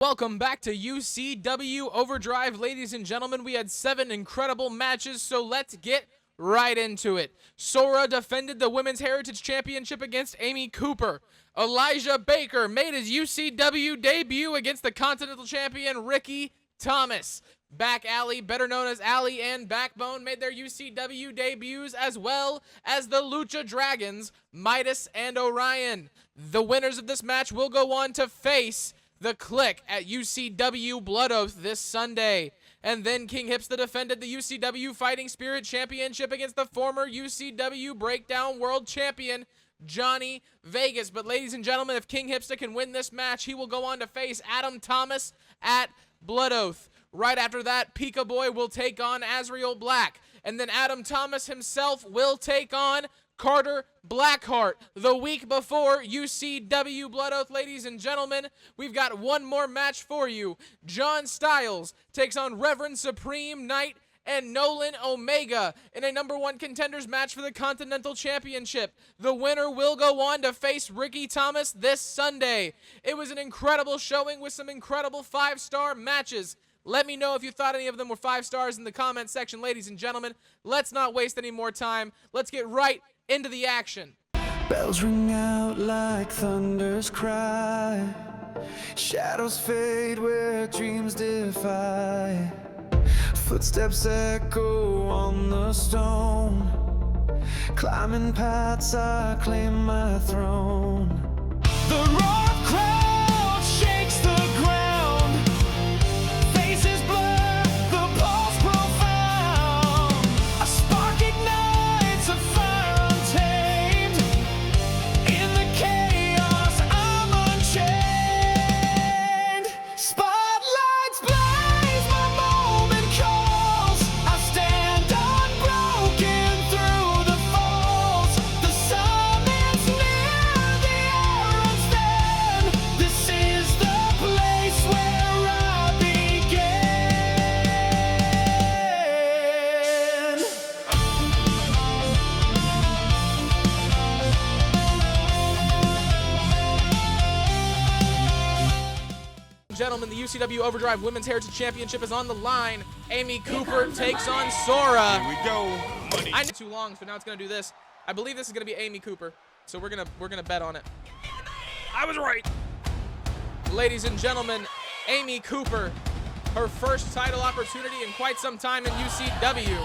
Welcome back to UCW Overdrive, ladies and gentlemen. We had 7 incredible matches, so let's get right into it. Sora defended the Women's Heritage Championship against Amy Cooper. Elijah Baker made his UCW debut against the Continental Champion Ricky Thomas. Back Alley, better known as Alley and Backbone, made their UCW debuts, as well as the Lucha Dragons, Midas and Orion. The winners of this match will go on to face the Click at UCW Blood Oath this Sunday. And then King Hipsta defended the UCW Fighting Spirit Championship against the former UCW Breakdown World Champion, Johnny Vegas. But ladies and gentlemen, if King Hipsta can win this match, he will go on to face Adam Thomas at Blood Oath. Right after that, PIKABOY will take on Azreal Black. And then Adam Thomas himself will take on Carter Blackheart. The week before UCW Blood Oath, ladies and gentlemen, we've got one more match for you. John Styles takes on Reverend Supreme Knight and Nolan Omega in a #1 contenders match for the Continental Championship. The winner will go on to face Ricky Thomas this Sunday. It was an incredible showing with some incredible 5-star matches. Let me know if you thought any of them were 5 stars in the comment section, ladies and gentlemen. Let's not waste any more time. Let's get right into the action. Bells ring out like thunder's cry. Shadows fade where dreams defy. Footsteps echo on the stone. Climbing paths, I claim my throne. The rock crowd shakes the ground. Faces blur, the pulse profound. A spark ignites a fire untamed. In the chaos, I'm unchained. Spotlights blaze, my moment calls. I stand unbroken through the falls. The summit's near, the air runs thin. This is the place where I begin. Gentlemen, the UCW Overdrive Women's Heritage Championship is on the line. Amy Cooper takes on Sora. Here we go. Money. I know too long, so now it's gonna do this. I believe this is gonna be Amy Cooper, so we're gonna bet on it. I was right. Ladies and gentlemen, Amy Cooper, her first title opportunity in quite some time in UCW.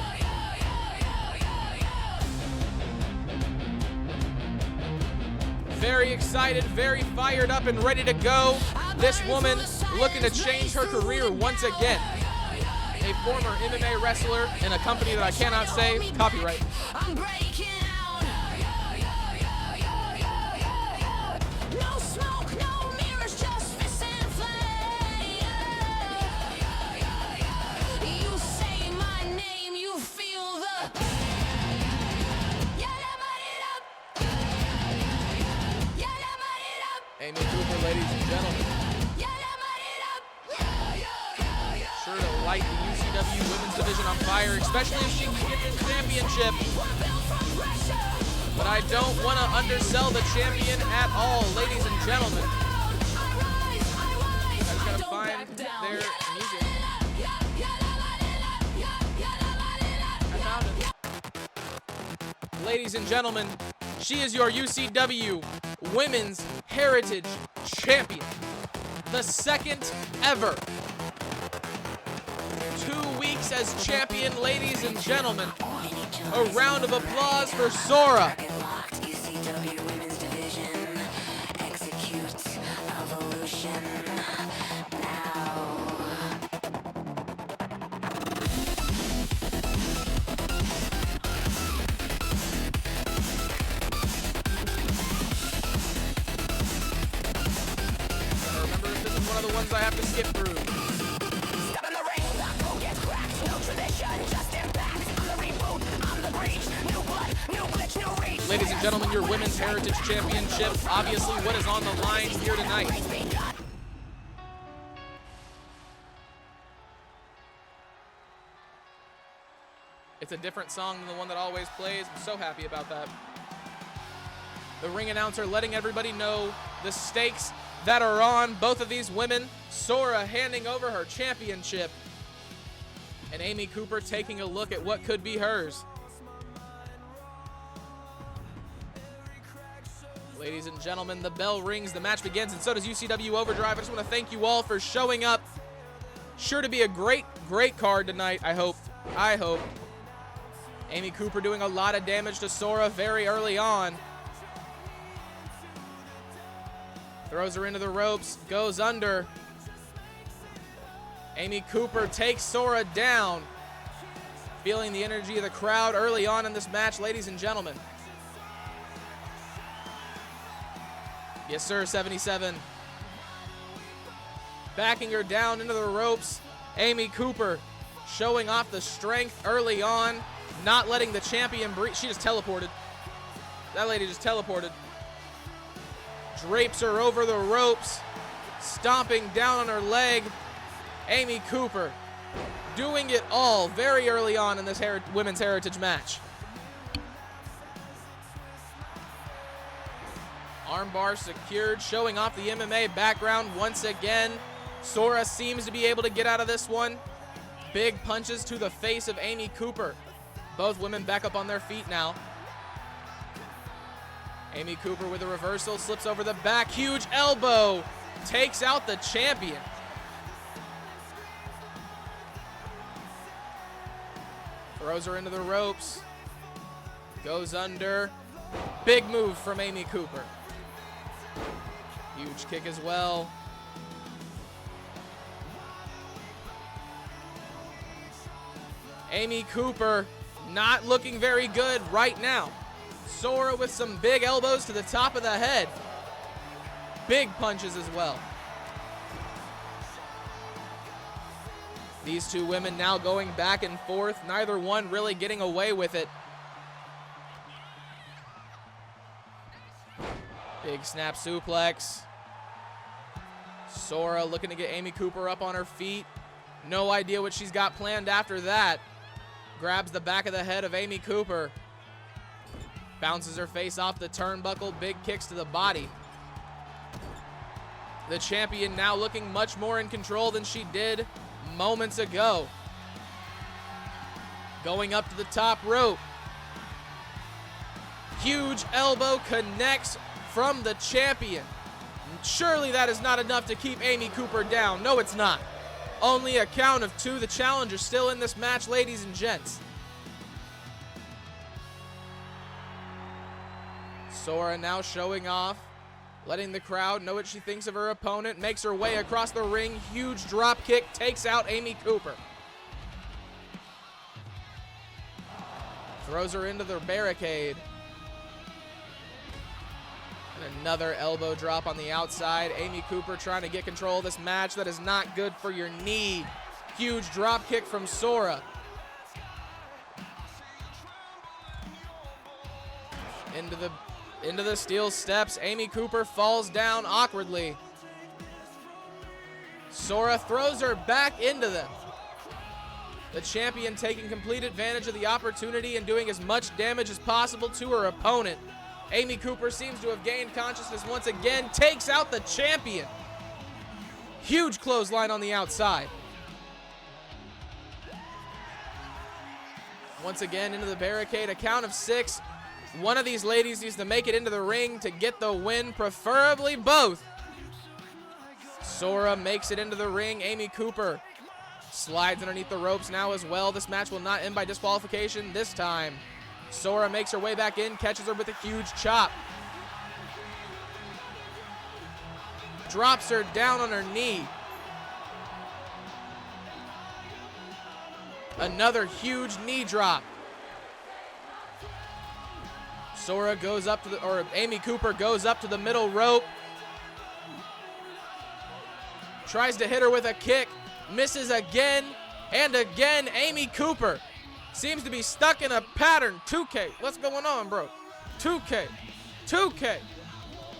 Very excited, very fired up and ready to go. This woman looking to change her career once again. A former MMA wrestler in a company that I cannot say, copyright. No smoke, no mirrors, just fist and flame. You say my name, you feel the. Amy Cooper, ladies and gentlemen. Sure to light the UCW Women's Division on fire, especially if she can get this championship. But I don't want to undersell the champion at all, ladies and gentlemen. I just gotta find their music. I found it. Ladies and gentlemen, she is your UCW Women's Heritage Champion. The second ever. 2 weeks as champion, ladies and gentlemen. A round of applause for Sora. UCW Women's Division, execute evolution now. Remember, this is one of the ones I have to skip through. Step in the ring, who gets cracked? No tradition, just impact. I'm the reboot, I'm the breach. New blood, new glitch, new reach. Ladies and gentlemen, your Women's Heritage Championship. Obviously, what is on the line here tonight? It's a different song than the one that always plays. I'm so happy about that. The ring announcer letting everybody know the stakes that are on both of these women. Sora handing over her championship, and Amy Cooper taking a look at what could be hers. Ladies and gentlemen, the bell rings, the match begins, and so does UCW Overdrive. I just want to thank you all for showing up. Sure to be a great, great card tonight, I hope. Amy Cooper doing a lot of damage to Sora very early on. Throws her into the ropes, goes under. Amy Cooper takes Sora down. Feeling the energy of the crowd early on in this match, ladies and gentlemen. Yes, sir, 77. Backing her down into the ropes. Amy Cooper showing off the strength early on, not letting the champion breathe. She just teleported. That lady just teleported. Drapes her over the ropes, stomping down on her leg. Amy Cooper doing it all very early on in this women's heritage match. Armbar secured, showing off the MMA background once again. Sora seems to be able to get out of this one. Big punches to the face of Amy Cooper. Both women back up on their feet now. Amy Cooper with a reversal, slips over the back. Huge elbow, takes out the champion. Throws her into the ropes. Goes under. Big move from Amy Cooper. Huge kick as well. Amy Cooper not looking very good right now. Sora with some big elbows to the top of the head. Big punches as well. These two women now going back and forth, neither one really getting away with it. Big snap suplex. Sora looking to get Amy Cooper up on her feet. No idea what she's got planned after that. Grabs the back of the head of Amy Cooper. Bounces her face off the turnbuckle. Big kicks to the body. The champion now looking much more in control than she did moments ago. Going up to the top rope. Huge elbow connects from the champion. Surely that is not enough to keep Amy Cooper down. No, it's not. Only a count of 2. The challenger still in this match, ladies and gents. Sora now showing off, letting the crowd know what she thinks of her opponent. Makes her way across the ring. Huge drop kick, takes out Amy Cooper. Throws her into the barricade. And another elbow drop on the outside. Amy Cooper trying to get control of this match. That is not good for your knee. Huge drop kick from Sora. Into the steel steps. Amy Cooper falls down awkwardly. Sora throws her back into them. The champion taking complete advantage of the opportunity and doing as much damage as possible to her opponent. Amy Cooper seems to have gained consciousness once again, takes out the champion. Huge clothesline on the outside. Once again into the barricade, a count of 6. One of these ladies needs to make it into the ring to get the win, preferably both. Sora makes it into the ring. Amy Cooper slides underneath the ropes now as well. This match will not end by disqualification this time. Sora makes her way back in, catches her with a huge chop. Drops her down on her knee. Another huge knee drop. Sora goes up to Amy Cooper goes up to the middle rope. Tries to hit her with a kick. Misses again and again. Amy Cooper seems to be stuck in a pattern. 2K. What's going on, bro? 2K. 2K.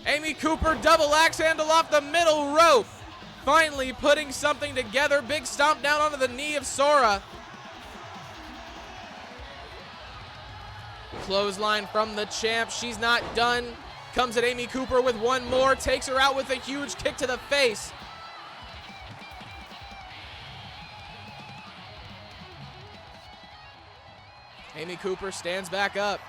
Amy Cooper double axe handle off the middle rope. Finally putting something together. Big stomp down onto the knee of Sora. Clothesline from the champ. She's not done. Comes at Amy Cooper with one more, takes her out with a huge kick to the face. Amy Cooper stands back up.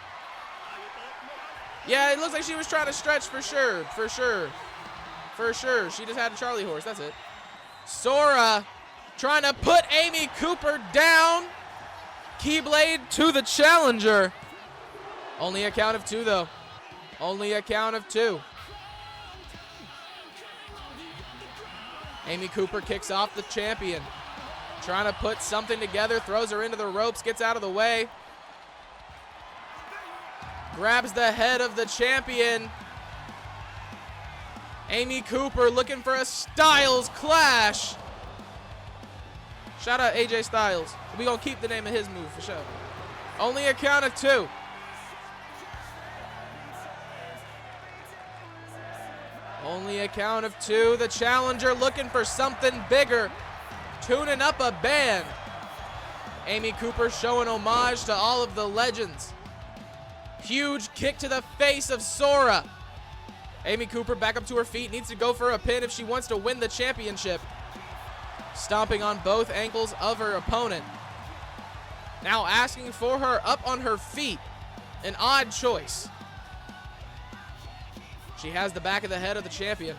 Yeah, it looks like she was trying to stretch for sure, for sure. For sure, she just had a Charlie horse, that's it. Sora trying to put Amy Cooper down. Keyblade to the challenger. Only a count of 2 though. Only a count of 2. Amy Cooper kicks off the champion. Trying to put something together, throws her into the ropes, gets out of the way. Grabs the head of the champion. Amy Cooper looking for a Styles clash. Shout out AJ Styles. We gonna keep the name of his move for sure. Only a count of 2. Only a count of 2. The challenger looking for something bigger. Tuning up a band. Amy Cooper showing homage to all of the legends. Huge kick to the face of Sora. Amy Cooper back up to her feet. Needs to go for a pin if she wants to win the championship. Stomping on both ankles of her opponent. Now asking for her up on her feet. An odd choice. She has the back of the head of the champion.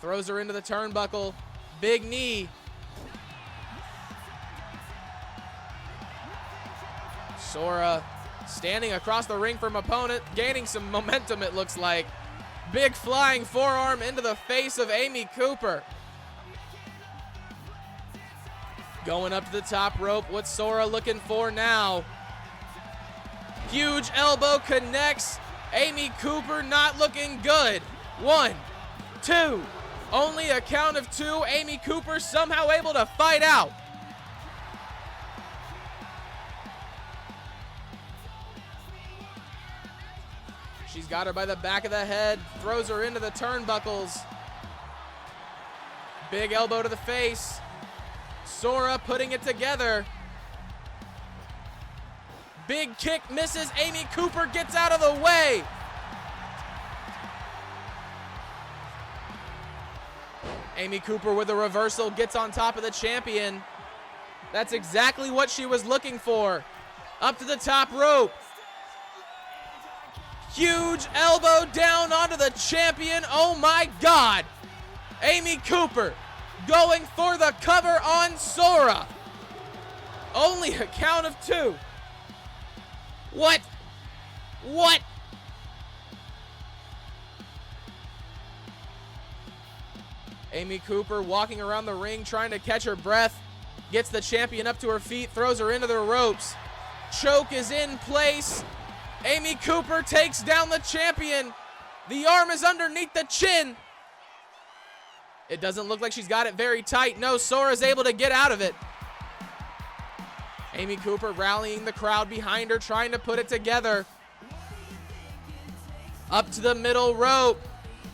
Throws her into the turnbuckle. Big knee. Sora standing across the ring from opponent, gaining some momentum it looks like. Big flying forearm into the face of Amy Cooper. Going up to the top rope. What's Sora looking for now? Huge elbow connects. Amy Cooper not looking good. 1, 2. Only a count of 2. Amy Cooper somehow able to fight out. She's got her by the back of the head. Throws her into the turnbuckles. Big elbow to the face. Sora putting it together. Big kick misses. Amy Cooper gets out of the way. Amy Cooper with a reversal gets on top of the champion. That's exactly what she was looking for. Up to the top rope. Huge elbow down onto the champion. Oh my God. Amy Cooper going for the cover on Sora. Only a count of 2. What? What? Amy Cooper walking around the ring trying to catch her breath. Gets the champion up to her feet, throws her into the ropes. Choke is in place. Amy Cooper takes down the champion. The arm is underneath the chin. It doesn't look like she's got it very tight. No, Sora's able to get out of it. Amy Cooper rallying the crowd behind her, trying to put it together. Up to the middle rope.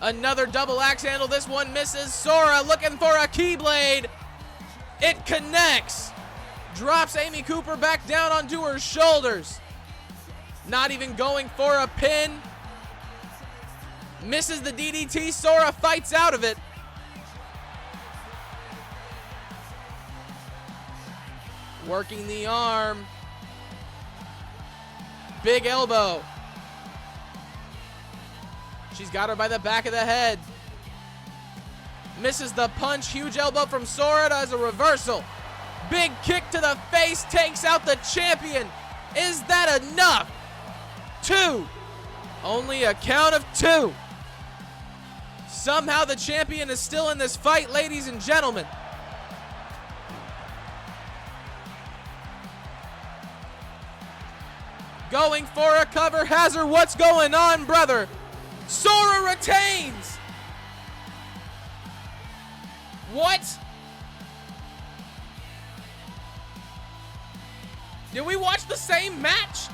Another double axe handle. This one misses. Sora looking for a keyblade. It connects. Drops Amy Cooper back down onto her shoulders. Not even going for a pin. Misses the DDT. Sora fights out of it. Working the arm. Big elbow. She's got her by the back of the head. Misses the punch. Huge elbow from Sora. Does a reversal. Big kick to the face. Takes out the champion. Is that enough? 2. Only a count of 2. Somehow the champion is still in this fight, ladies and gentlemen. Going for a cover. Has her. What's going on, brother? Sora retains. What? Did we watch the same match?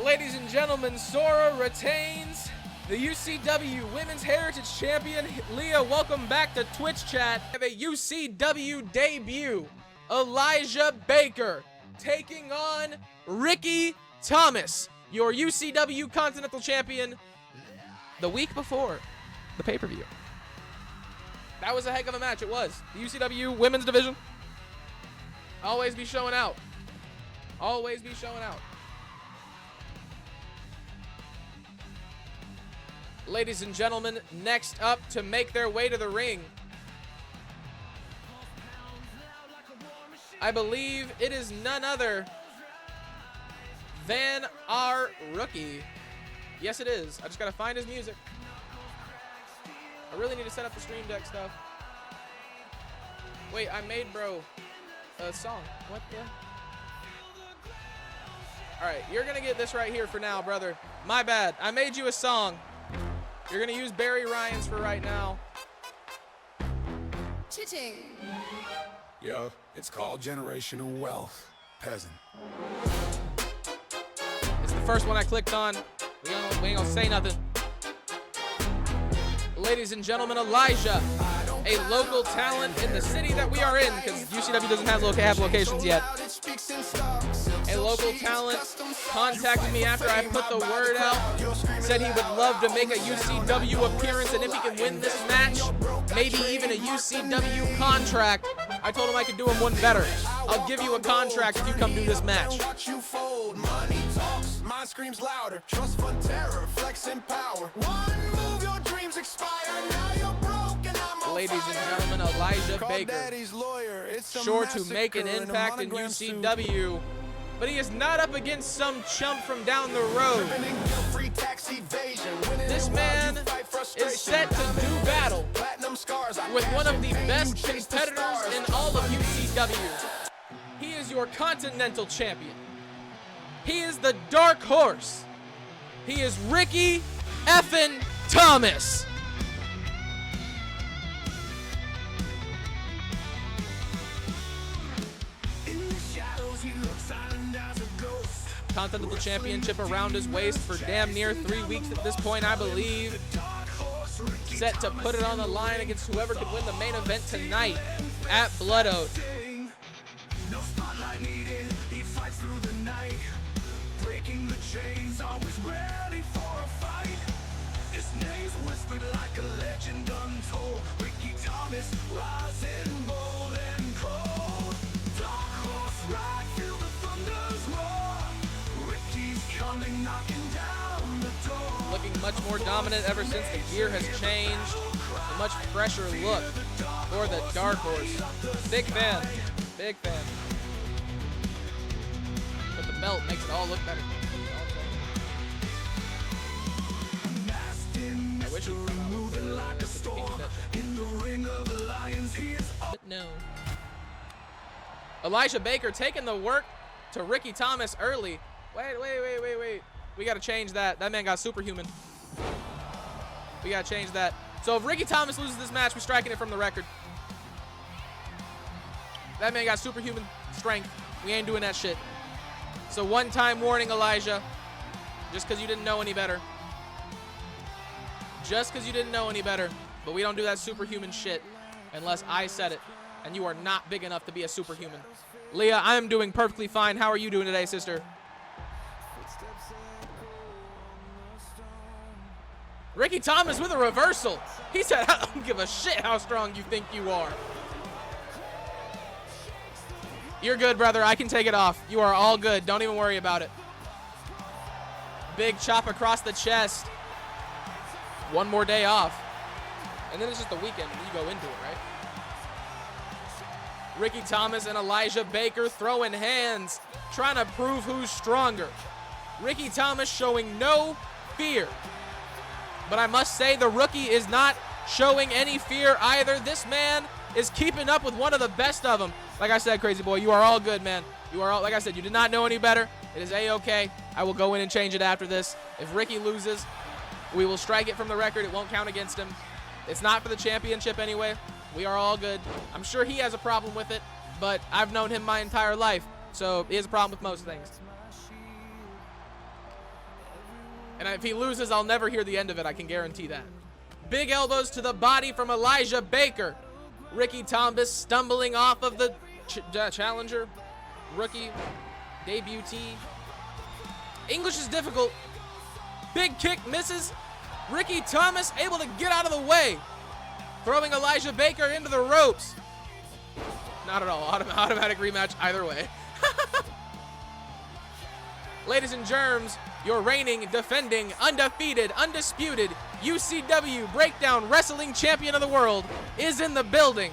Ladies and gentlemen, Sora retains. The UCW Women's Heritage Champion. Leah, welcome back to Twitch chat. We have a UCW debut. Elijah Baker taking on Ricky Thomas, your UCW Continental Champion, the week before the pay-per-view. That was a heck of a match. It was. The UCW Women's Division. Always be showing out. Always be showing out. Ladies and gentlemen, next up to make their way to the ring, I believe it is none other than our rookie. Yes, it is. I just got to find his music. I really need to set up the stream deck stuff. Wait, I made bro a song. What the? All right, you're going to get this right here for now, brother. My bad. I made you a song. You're going to use Barry Ryan's for right now. Chitting. Yo, it's called generational wealth, peasant. It's the first one I clicked on. We ain't gonna say nothing. Ladies and gentlemen, Elijah, a local talent in the city that we are in, because UCW doesn't have locations yet. A local talent contacted me after I put the word out, said he would love to make a UCW appearance, and if he can win this match, maybe even a UCW contract. I told him I could do him one better. I'll give you a contract if you come do this match. Mine screams louder. Trust fund terror, flex and power. One move, your dreams expire. Now you're broken. Ladies and gentlemen, Elijah Baker, sure to make an impact in UCW, but he is not up against some chump from down the road. This man is set to do battle with one of the best competitors in all of UCW. He is your Continental Champion. He is the Dark Horse. He is Ricky effin' Thomas. Continental Championship around his waist for damn near 3 weeks at this point, I believe. Set to put it on the line against whoever could win the main event tonight at Blood Oath. No spotlight needed, he fights through the night. Breaking the chains, always ready for a fight. His name's whispered like a legend untold. Ricky Thomas, rising bold and cold. Dark horse ride, feel the thunders roar. Ricky's coming, knocking down the door. Looking much more dominant ever since the gear has changed. A much fresher look for the Dark Horse. Big fan. Big fan. But the belt makes it all look better. I wish it would come out. But no. Elijah Baker taking the work to Ricky Thomas early. Wait. We got to change that. That man got superhuman. We got to change that. So if Ricky Thomas loses this match, we're striking it from the record. That man got superhuman strength. We ain't doing that shit. So one-time warning, Elijah. Just because you didn't know any better. Just because you didn't know any better. But we don't do that superhuman shit unless I said it. And you are not big enough to be a superhuman. Leah, I am doing perfectly fine. How are you doing today, sister? Ricky Thomas with a reversal. He said, I don't give a shit how strong you think you are. You're good, brother. I can take it off. You are all good. Don't even worry about it. Big chop across the chest. One more day off. And then it's just the weekend and you go into it, right? Ricky Thomas and Elijah Baker throwing hands, trying to prove who's stronger. Ricky Thomas showing no fear. But I must say the rookie is not showing any fear either. This man is keeping up with one of the best of them. Like I said, Crazy Boy, you are all good, man. You are all, like I said, you did not know any better. It is A-okay. I will go in and change it after this. If Ricky loses, we will strike it from the record. It won't count against him. It's not for the championship anyway. We are all good. I'm sure he has a problem with it, but I've known him my entire life, so he has a problem with most things. And if he loses, I'll never hear the end of it. I can guarantee that. Big elbows to the body from Elijah Baker. Ricky Thomas stumbling off of the challenger. rookie, debutee. English is difficult. Big kick misses. Ricky Thomas able to get out of the way. Throwing Elijah Baker into the ropes. Not at all. Automatic rematch either way. Ladies and germs, your reigning, defending, undefeated, undisputed UCW Breakdown Wrestling Champion of the World is in the building.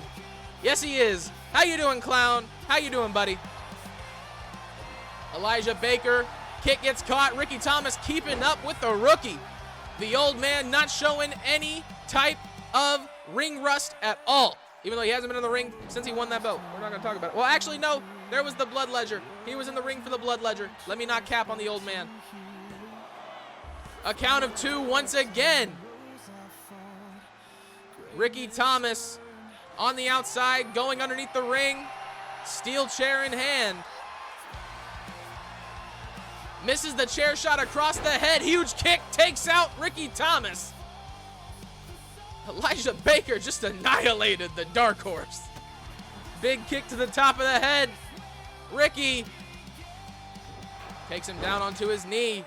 Yes, he is. How you doing, clown? How you doing, buddy? Elijah Baker, kick gets caught. Ricky Thomas keeping up with the rookie. The old man not showing any type of ring rust at all, even though he hasn't been in the ring since he won that belt. We're not going to talk about it. Well, actually, no. There was the blood ledger. He was in the ring for the blood ledger. Let me not cap on the old man. A count of 2 once again. Ricky Thomas on the outside, going underneath the ring. Steel chair in hand. Misses the chair shot across the head. Huge kick takes out Ricky Thomas. Elijah Baker just annihilated the Dark Horse. Big kick to the top of the head. Ricky takes him down onto his knee.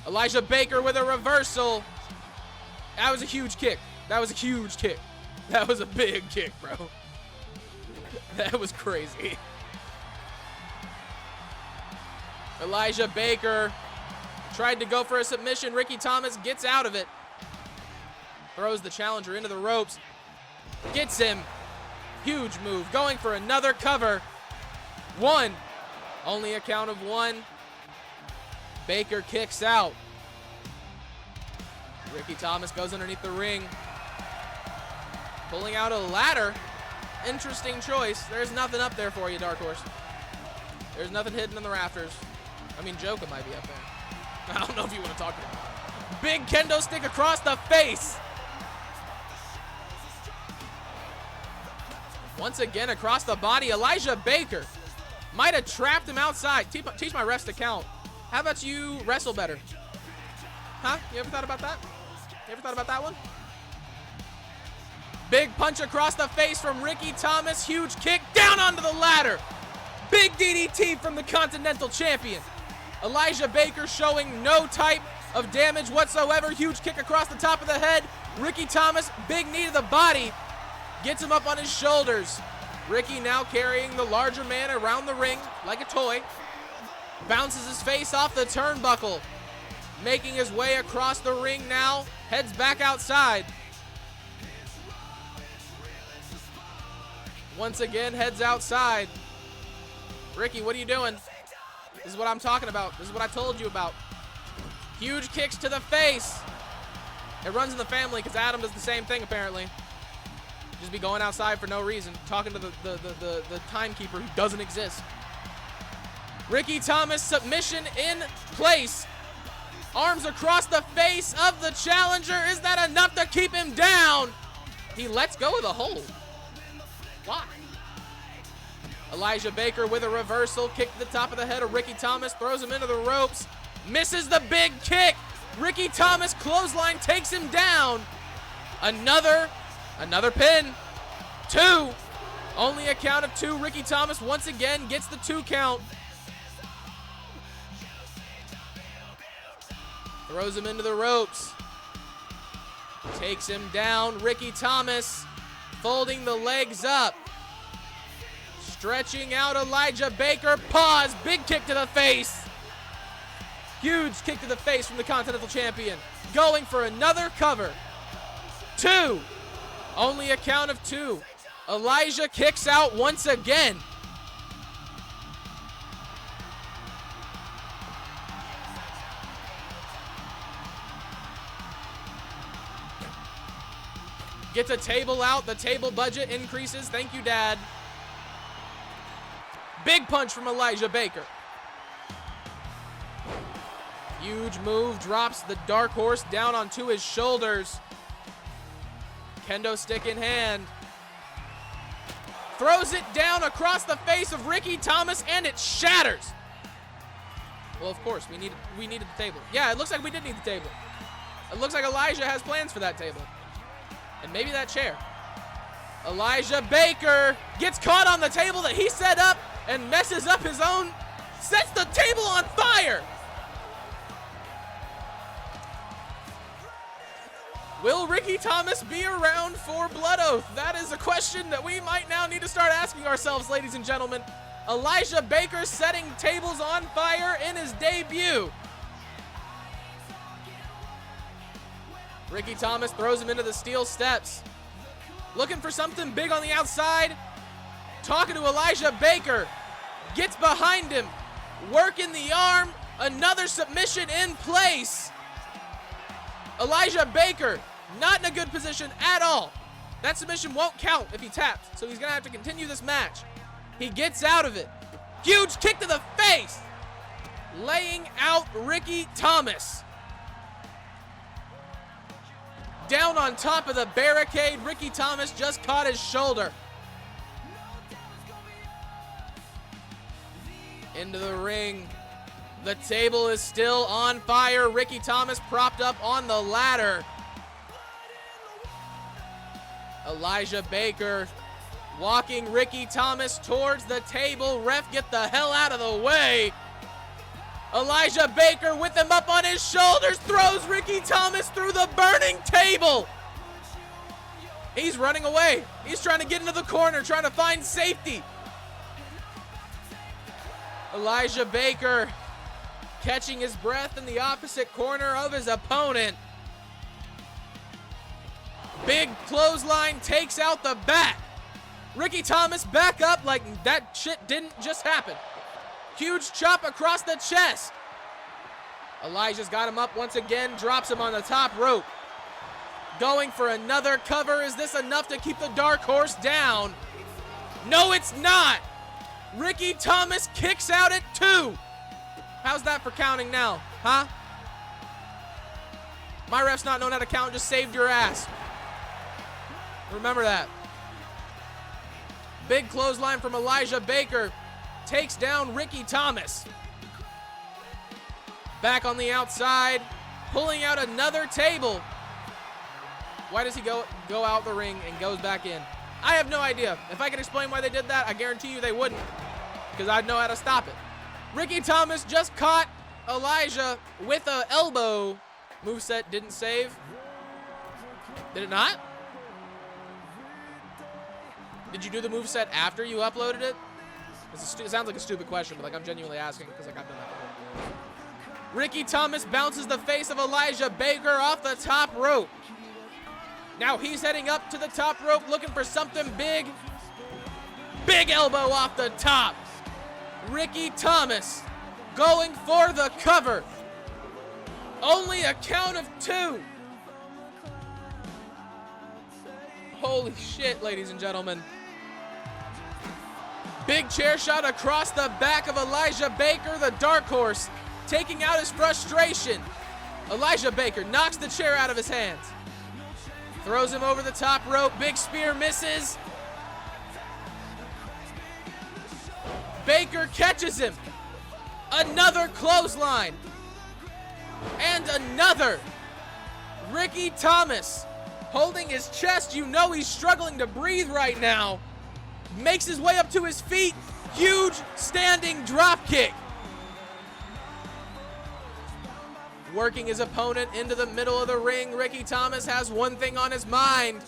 Elijah Baker with a reversal. That was a huge kick. That was a huge kick. That was a big kick, bro. That was crazy. Elijah Baker tried to go for a submission. Ricky Thomas gets out of it. Throws the challenger into the ropes. Gets him. Huge move. Going for another cover. 1. Only a count of 1. Baker kicks out. Ricky Thomas goes underneath the ring. Pulling out a ladder. Interesting choice. There's nothing up there for you, Dark Horse. There's nothing hidden in the rafters. I mean, Joka might be up there. I don't know if you want to talk to him. Big kendo stick across the face. Once again across the body. Elijah Baker might have trapped him outside. Teach my refs to count. How about you wrestle better? Huh? You ever thought about that? You ever thought about that one? Big punch across the face from Ricky Thomas. Huge kick down onto the ladder. Big DDT from the Continental Champion. Elijah Baker showing no type of damage whatsoever. Huge kick across the top of the head. Ricky Thomas, big knee to the body. Gets him up on his shoulders. Ricky now carrying the larger man around the ring like a toy. Bounces his face off the turnbuckle. Making his way across the ring now. Heads back outside. Once again, heads outside. Ricky, what are you doing? This is what I'm talking about. This is what I told you about. Huge kicks to the face. It runs in the family because Adam does the same thing apparently. Just be going outside for no reason, talking to the timekeeper who doesn't exist. Ricky Thomas, submission in place. Arms across the face of the challenger. Is that enough to keep him down? He lets go of the hold. Why? Elijah Baker with a reversal. Kick to the top of the head of Ricky Thomas. Throws him into the ropes. Misses the big kick. Ricky Thomas clothesline takes him down. Another pin. 2. Only a count of 2. Ricky Thomas once again gets the 2 count. Throws him into the ropes. Takes him down. Ricky Thomas folding the legs up. Stretching out Elijah Baker. Pause. Big kick to the face. Huge kick to the face from the Continental Champion. Going for another cover. 2. Only a count of 2. Elijah kicks out once again. Gets a table out. The table budget increases. Thank you, Dad. Big punch from Elijah Baker. Huge move. Drops the Dark Horse down onto his shoulders. Kendo stick in hand. Throws it down across the face of Ricky Thomas, and it shatters. Well, of course, we needed the table. Yeah, it looks like we did need the table. It looks like Elijah has plans for that table. And maybe that chair. Elijah Baker gets caught on the table that he set up and messes up his own, sets the table on fire. Will Ricky Thomas be around for Blood Oath? That is a question that we might now need to start asking ourselves, ladies and gentlemen. Elijah Baker setting tables on fire in his debut. Ricky Thomas throws him into the steel steps. Looking for something big on the outside. Talking to Elijah Baker. Gets behind him. Working the arm. Another submission in place. Elijah Baker not in a good position at all. That submission won't count if he taps, so he's going to have to continue this match. He gets out of it. Huge kick to the face. Laying out Ricky Thomas. Down on top of the barricade, Ricky Thomas just caught his shoulder. Into the ring. The table is still on fire. Ricky Thomas propped up on the ladder. Elijah Baker walking Ricky Thomas towards the table. Ref, get the hell out of the way. Elijah Baker with him up on his shoulders, throws Ricky Thomas through the burning table. He's running away. He's trying to get into the corner, trying to find safety. Elijah Baker catching his breath in the opposite corner of his opponent. Big clothesline takes out the back. Ricky Thomas back up like that shit didn't just happen. Huge chop across the chest. Elijah's got him up once again, drops him on the top rope. Going for another cover. Is this enough to keep the Dark Horse down? No, it's not. Ricky Thomas kicks out at 2. How's that for counting now, huh? My ref's not knowing how to count, just saved your ass. Remember that. Big clothesline from Elijah Baker takes down Ricky Thomas. Back on the outside, pulling out another table. Why does he go out the ring and goes back in? I have no idea. If I could explain why they did that, I guarantee you they wouldn't, because I'd know how to stop it. Ricky Thomas just caught Elijah with an elbow. Moveset didn't save. Did it not? Did you do the moveset after you uploaded it? It sounds like a stupid question, but like I'm genuinely asking because like I've done that before. Ricky Thomas bounces the face of Elijah Baker off the top rope. Now he's heading up to the top rope looking for something big. Big elbow off the top. Ricky Thomas going for the cover. Only a count of 2. Holy shit, ladies and gentlemen. Big chair shot across the back of Elijah Baker, the Dark Horse, taking out his frustration. Elijah Baker knocks the chair out of his hands. Throws him over the top rope. Big spear misses. Baker catches him. Another clothesline. And another. Ricky Thomas holding his chest. You know he's struggling to breathe right now. Makes his way up to his feet. Huge standing drop kick. Working his opponent into the middle of the ring. Ricky Thomas has one thing on his mind.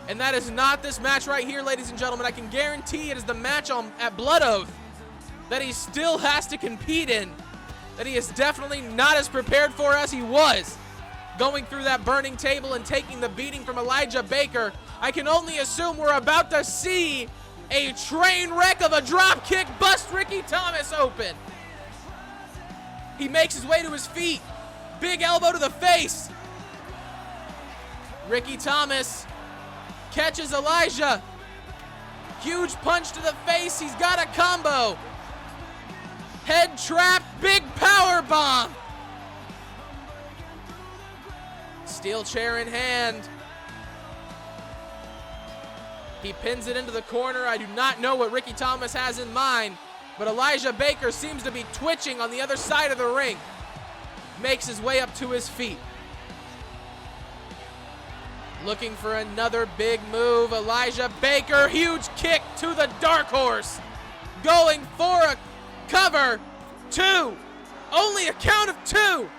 And that is not this match right here, ladies and gentlemen. I can guarantee it is the match at Blood Oath that he still has to compete in. That he is definitely not as prepared for as he was. Going through that burning table and taking the beating from Elijah Baker. I can only assume we're about to see a train wreck of a drop kick bust Ricky Thomas open. He makes his way to his feet. Big elbow to the face. Ricky Thomas catches Elijah. Huge punch to the face. He's got a combo. Head trap. Big power bomb. Steel chair in hand. He pins it into the corner. I do not know what Ricky Thomas has in mind, but Elijah Baker seems to be twitching on the other side of the ring. Makes his way up to his feet. Looking for another big move. Elijah Baker, huge kick to the dark horse. Going for a cover. 2. Only a count of 2.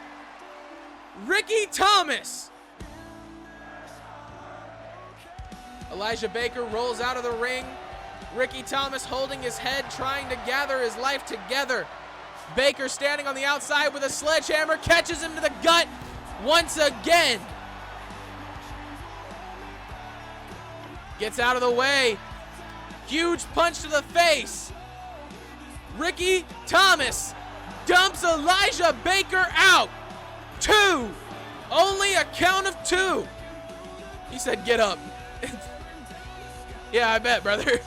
Ricky Thomas. Elijah Baker rolls out of the ring. Ricky Thomas holding his head, trying to gather his life together. Baker standing on the outside with a sledgehammer, catches him to the gut once again. Gets out of the way. Huge punch to the face. Ricky Thomas dumps Elijah Baker out. 2. Only a count of 2. He said, get up. Yeah, I bet, brother.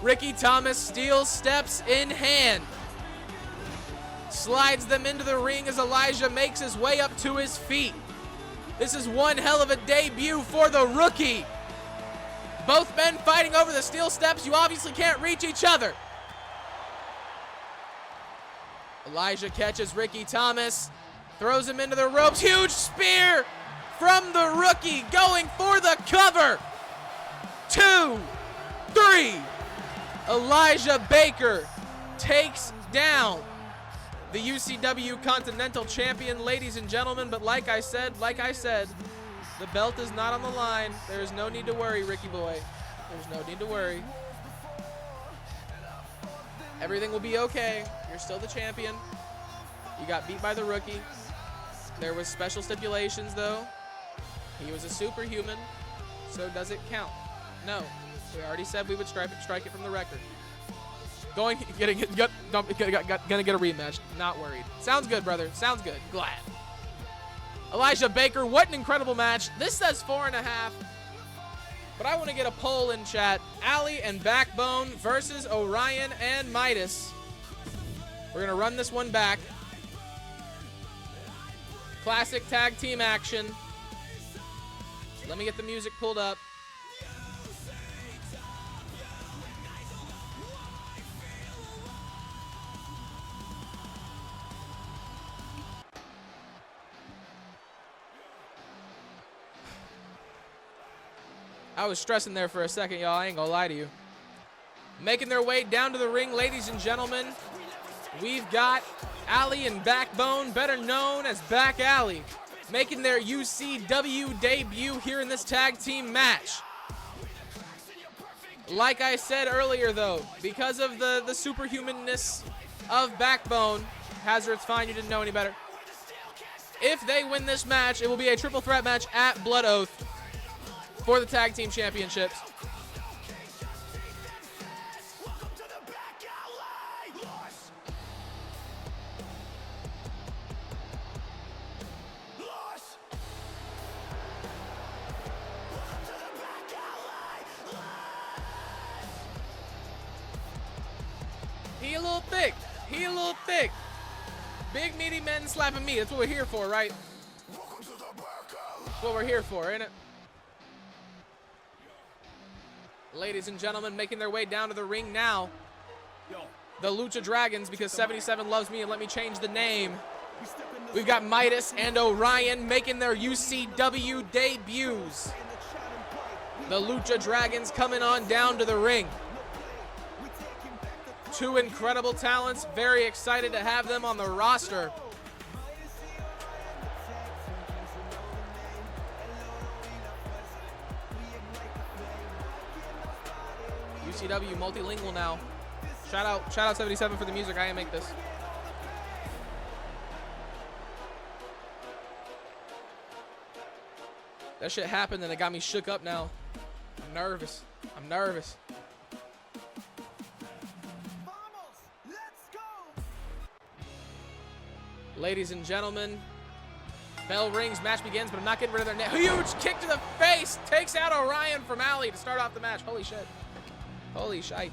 Ricky Thomas steel steps in hand. Slides them into the ring as Elijah makes his way up to his feet. This is one hell of a debut for the rookie. Both men fighting over the steel steps. You obviously can't reach each other. Elijah catches Ricky Thomas, throws him into the ropes. Huge spear from the rookie, going for the cover. 2, 3. Elijah Baker takes down the UCW Continental Champion, ladies and gentlemen. But like I said, the belt is not on the line. There is no need to worry, Ricky boy. There's no need to worry. Everything will be okay. You're still the champion. You got beat by the rookie. There was special stipulations, though. He was a superhuman, so does it count? No. We already said we would strike it from the record. Gonna get a rematch. Not worried. Sounds good, brother. Sounds good. Glad. Elijah Baker, what an incredible match. This says 4.5. But I want to get a poll in chat. Ali and Backbone versus Orion and Midas. We're going to run this one back. Classic tag team action. Let me get the music pulled up. I was stressing there for a second, y'all. I ain't gonna lie to you. Making their way down to the ring, ladies and gentlemen, we've got Ali and Backbone, better known as Back Ali, making their UCW debut here in this tag team match. Like I said earlier, though, because of the superhumanness of Backbone, Hazard, it's fine, you didn't know any better. If they win this match, it will be a triple threat match at Blood Oath for the tag team championships. He a little thick. He a little thick. Big meaty men slapping me. That's what we're here for, right? That's what we're here for, ain't it? Ladies and gentlemen, making their way down to the ring now. The Lucha Dragons, because 77 loves me and let me change the name. We've got Midas and Orion making their UCW debuts. The Lucha Dragons coming on down to the ring. Two incredible talents. Very excited to have them on the roster. UCW multilingual now. Shout out 77 for the music. I didn't make this. That shit happened and it got me shook up now. I'm nervous. I'm nervous. Ladies and gentlemen, bell rings, match begins, but I'm not getting rid of their name. Huge kick to the face, takes out Orion from Ali to start off the match. Holy shit. Holy shite.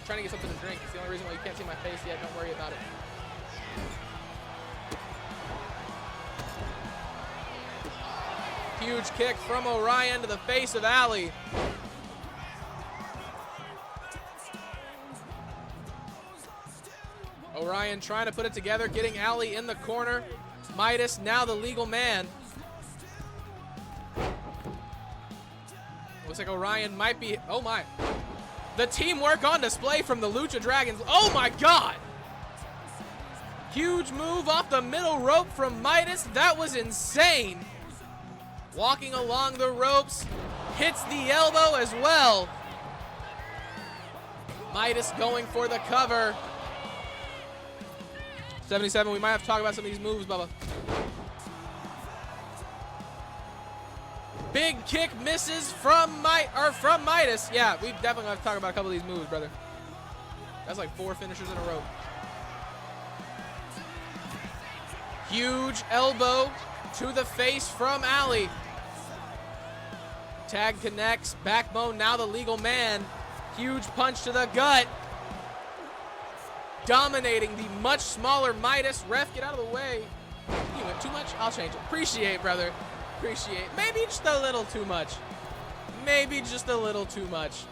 Trying to get something to drink. It's the only reason why you can't see my face yet. Don't worry about it. Huge kick from Orion to the face of Ali. Orion trying to put it together, getting Ali in the corner. Midas, now the legal man. Looks like Orion might be, oh my. The teamwork on display from the Lucha Dragons. Oh my God. Huge move off the middle rope from Midas. That was insane. Walking along the ropes. Hits the elbow as well. Midas going for the cover. 77, we might have to talk about some of these moves, Bubba. Big kick misses from Midas. Yeah, we definitely have to talk about a couple of these moves, brother. That's like 4 finishers in a row. Huge elbow to the face from Ali. Tag connects. Backbone now the legal man. Huge punch to the gut. Dominating the much smaller Midas. Ref, get out of the way. You went too much? I'll change it. Appreciate, brother. Appreciate. Maybe just a little too much. Maybe just a little too much.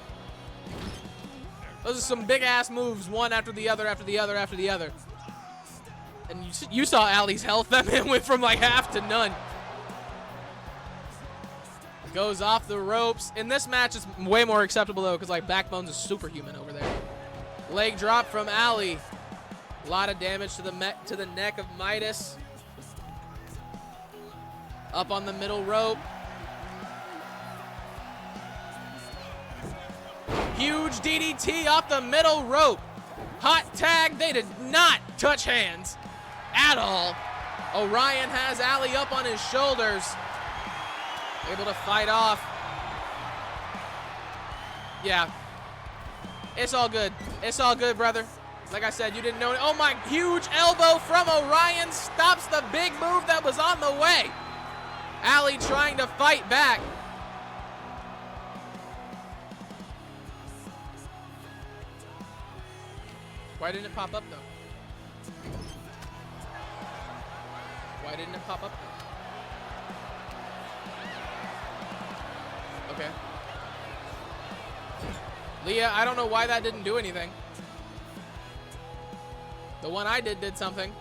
Those are some big-ass moves, one after the other, after the other, after the other. And you saw Ali's health. That man went from like half to none. Goes off the ropes. In this match, it's way more acceptable, though, because like Backbone's a superhuman over there. Leg drop from Ali. A lot of damage to the neck of Midas. Up on the middle rope. Huge DDT off the middle rope. Hot tag. They did not touch hands at all. Orion has Ali up on his shoulders. Able to fight off. Yeah. It's all good. It's all good, brother. Like I said, you didn't know it. Oh my, huge elbow from Orion stops the big move that was on the way. Ali trying to fight back. Why didn't it pop up though? Why didn't it pop up though? Okay. Leah, I don't know why that didn't do anything. The one I did something.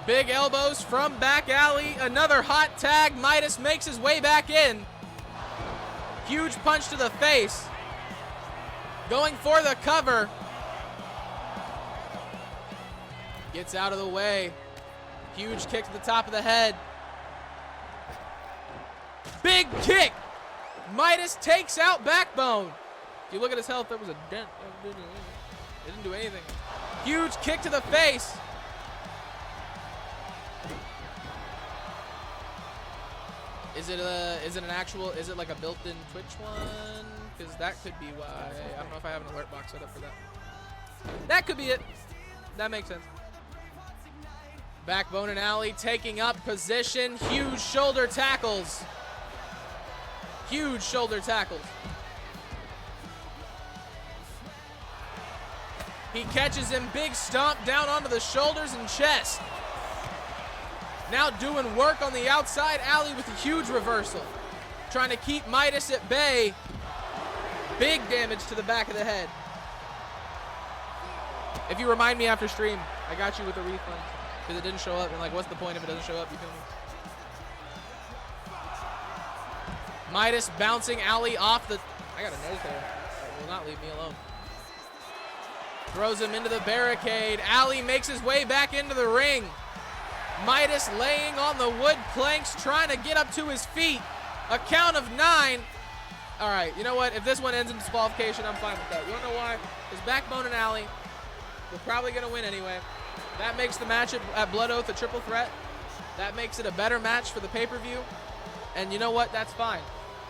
Big elbows from back alley. Another hot tag. Midas makes his way back in. Huge punch to the face. Going for the cover. Gets out of the way. Huge kick to the top of the head. Big kick. Midas takes out Backbone. If you look at his health, there was a dent. It didn't do anything. Huge kick to the face. Is it an actual, is it like a built-in Twitch one? Because that could be why. I don't know if I have an alert box set up for that. That could be it. That makes sense. Backbone and Ali taking up position. Huge shoulder tackles. Huge shoulder tackles. He catches him, big stomp down onto the shoulders and chest. Now doing work on the outside. Ali with a huge reversal. Trying to keep Midas at bay. Big damage to the back of the head. If you remind me after stream, I got you with a refund. Because it didn't show up. And like, what's the point if it doesn't show up? You feel me? Midas bouncing Ali off the... I got a nose there. Will not leave me alone. Throws him into the barricade. Ali makes his way back into the ring. Midas laying on the wood planks, trying to get up to his feet. A count of 9. All right, you know what? If this one ends in disqualification, I'm fine with that. You don't know why? Because Backbone and Ali, we're probably going to win anyway. That makes the match at Blood Oath a triple threat. That makes it a better match for the pay-per-view. And you know what? That's fine.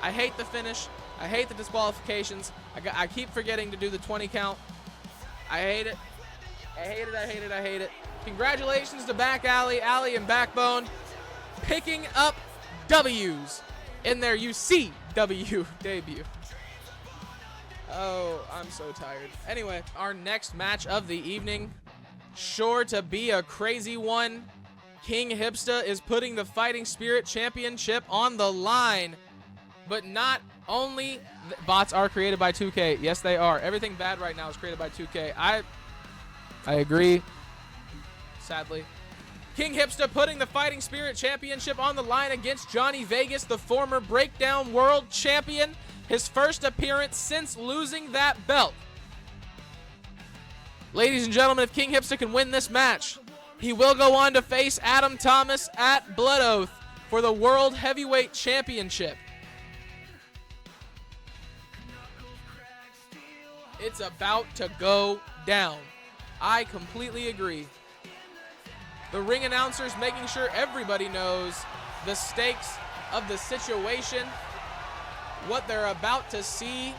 I hate the finish. I hate the disqualifications. I keep forgetting to do the 20 count. I hate it. I hate it, I hate it, I hate it. Congratulations to Back Ali and Backbone picking up W's in their UCW debut. Oh, I'm so tired. Anyway, our next match of the evening, sure to be a crazy one. King Hipsta is putting the Fighting Spirit Championship on the line. But not only bots are created by 2K. Yes, they are. Everything bad right now is created by 2K. I agree. Sadly. King Hipsta putting the Fighting Spirit Championship on the line against Johnny Vegas, the former Breakdown World Champion. His first appearance since losing that belt. Ladies and gentlemen, if King Hipsta can win this match, he will go on to face Adam Thomas at Blood Oath for the World Heavyweight Championship. It's about to go down. I completely agree. The ring announcers making sure everybody knows the stakes of the situation, what they're about to see.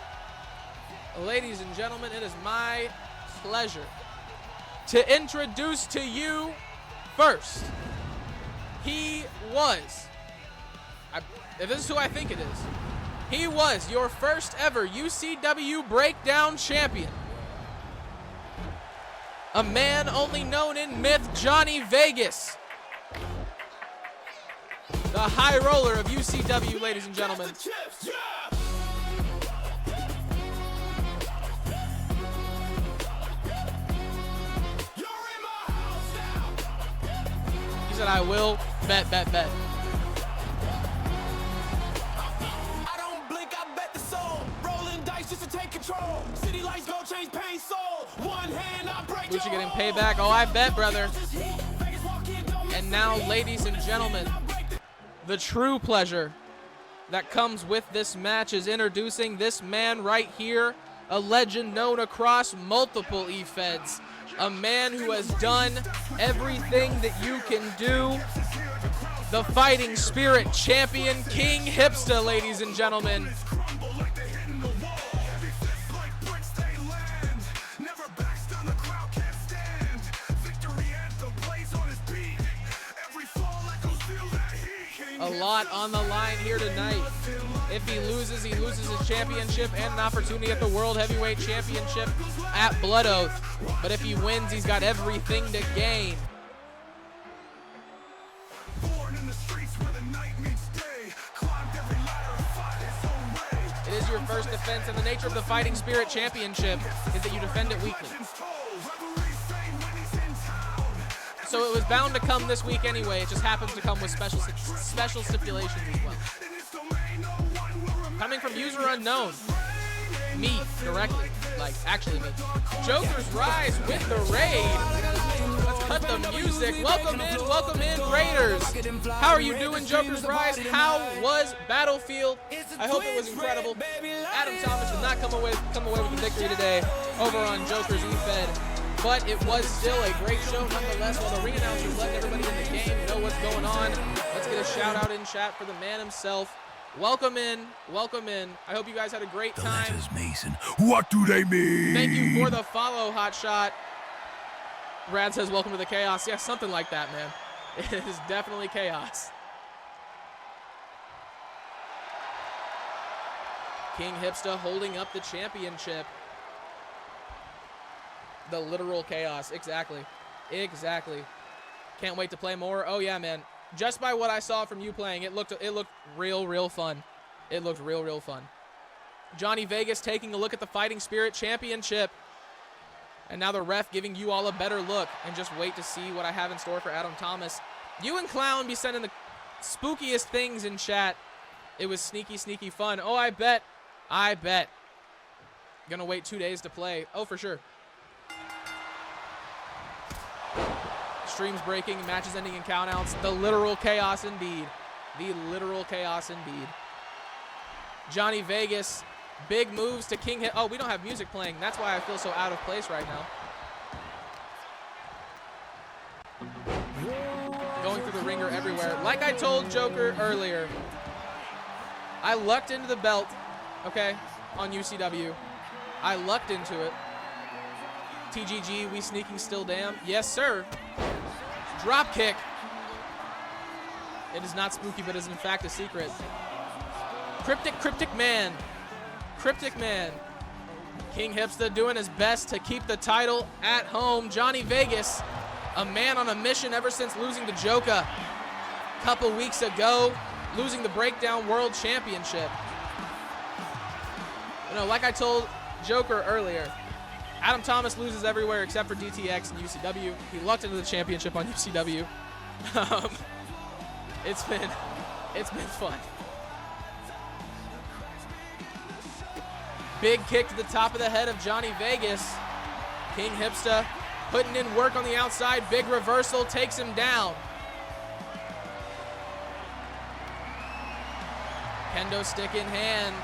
Ladies and gentlemen, it is my pleasure to introduce to you first. He was, if this is who I think it is, he was your first ever UCW Breakdown Champion. A man only known in myth, Johnny Vegas. The high roller of UCW, ladies and gentlemen. He said, I will bet. I don't blink, I bet the soul. Rolling dice just to take control. City lights go change pain soul. One hand I break. Lucha getting payback. Oh, I bet, brother. And now, ladies and gentlemen, the true pleasure that comes with this match is introducing this man right here, a legend known across multiple EFEDs, a man who has done everything that you can do, the Fighting Spirit Champion, King Hipsta, ladies and gentlemen. A lot on the line here tonight. If he loses his championship and an opportunity at the World Heavyweight Championship at Blood Oath. But if he wins, he's got everything to gain. It is your first defense, and the nature of the Fighting Spirit Championship is that you defend it weekly. So it was bound to come this week anyway. It just happens to come with special stipulations as well. Coming from user unknown, me directly, like actually me. Joker's Rise with the raid. Let's cut the music. Welcome in, Raiders. How are you doing, Joker's Rise? How was Battlefield? I hope it was incredible. Adam Thomas did not come away with the victory today over on Joker's EFED. But it was still a great show nonetheless. While the ring announcers letting everybody in the game know what's going on, let's get a shout out in chat for the man himself. Welcome in. I hope you guys had a great time. The letters, Mason. What do they mean? Thank you for the follow, Hotshot. Rad says, welcome to the chaos. Yeah, something like that, man. It is definitely chaos. King Hipsta holding up the championship. The literal chaos. Exactly. Can't wait to play more. Oh yeah, man. Just by what I saw from you playing, it looked real fun. It looked real fun. Johnny Vegas taking a look at the Fighting Spirit Championship. And now the ref giving you all a better look. And just wait to see what I have in store for Adam Thomas. You and Clown be sending the spookiest things in chat. It was sneaky fun. Oh, I bet. Gonna wait 2 days to play. Oh, for sure. Streams breaking, matches ending in countouts. The literal chaos indeed. Johnny Vegas, big moves to King Hit. Oh, we don't have music playing. That's why I feel so out of place right now. Going through the ringer everywhere. Like I told Joker earlier, I lucked into the belt, okay, on UCW. I lucked into it. TGG, we sneaking still damn. Yes, sir. Drop kick. It is not spooky, but is in fact a secret. Cryptic man. King Hipsta doing his best to keep the title at home. Johnny Vegas, a man on a mission ever since losing to Joka a couple weeks ago, losing the Breakdown World Championship. You know, like I told Joker earlier, Adam Thomas loses everywhere except for DTX and UCW. He lucked into the championship on UCW. It's been fun. Big kick to the top of the head of Johnny Vegas. King Hipsta putting in work on the outside. Big reversal takes him down. Kendo stick in hand.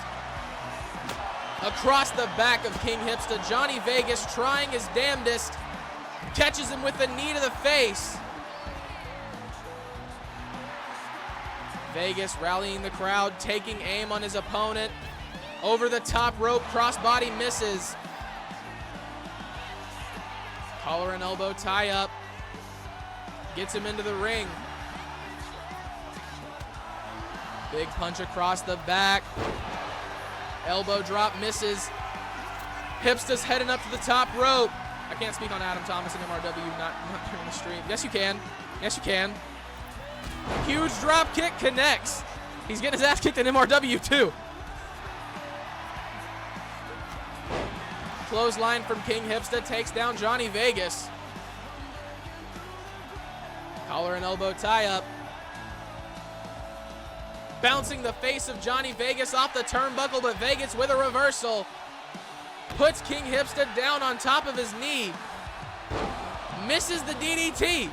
Across the back of King Hipsta. Johnny Vegas trying his damnedest. Catches him with the knee to the face. Vegas rallying the crowd, taking aim on his opponent. Over the top rope, crossbody misses. Collar and elbow tie up. Gets him into the ring. Big punch across the back. Elbow drop misses. Hipsta's heading up to the top rope. I can't speak on Adam Thomas and MRW not during the stream. Yes, you can. Yes, you can. Huge drop kick connects. He's getting his ass kicked in MRW too. Clothesline from King Hipsta takes down Johnny Vegas. Collar and elbow tie up. Bouncing the face of Johnny Vegas off the turnbuckle, but Vegas with a reversal. Puts King Hipsta down on top of his knee. Misses the DDT.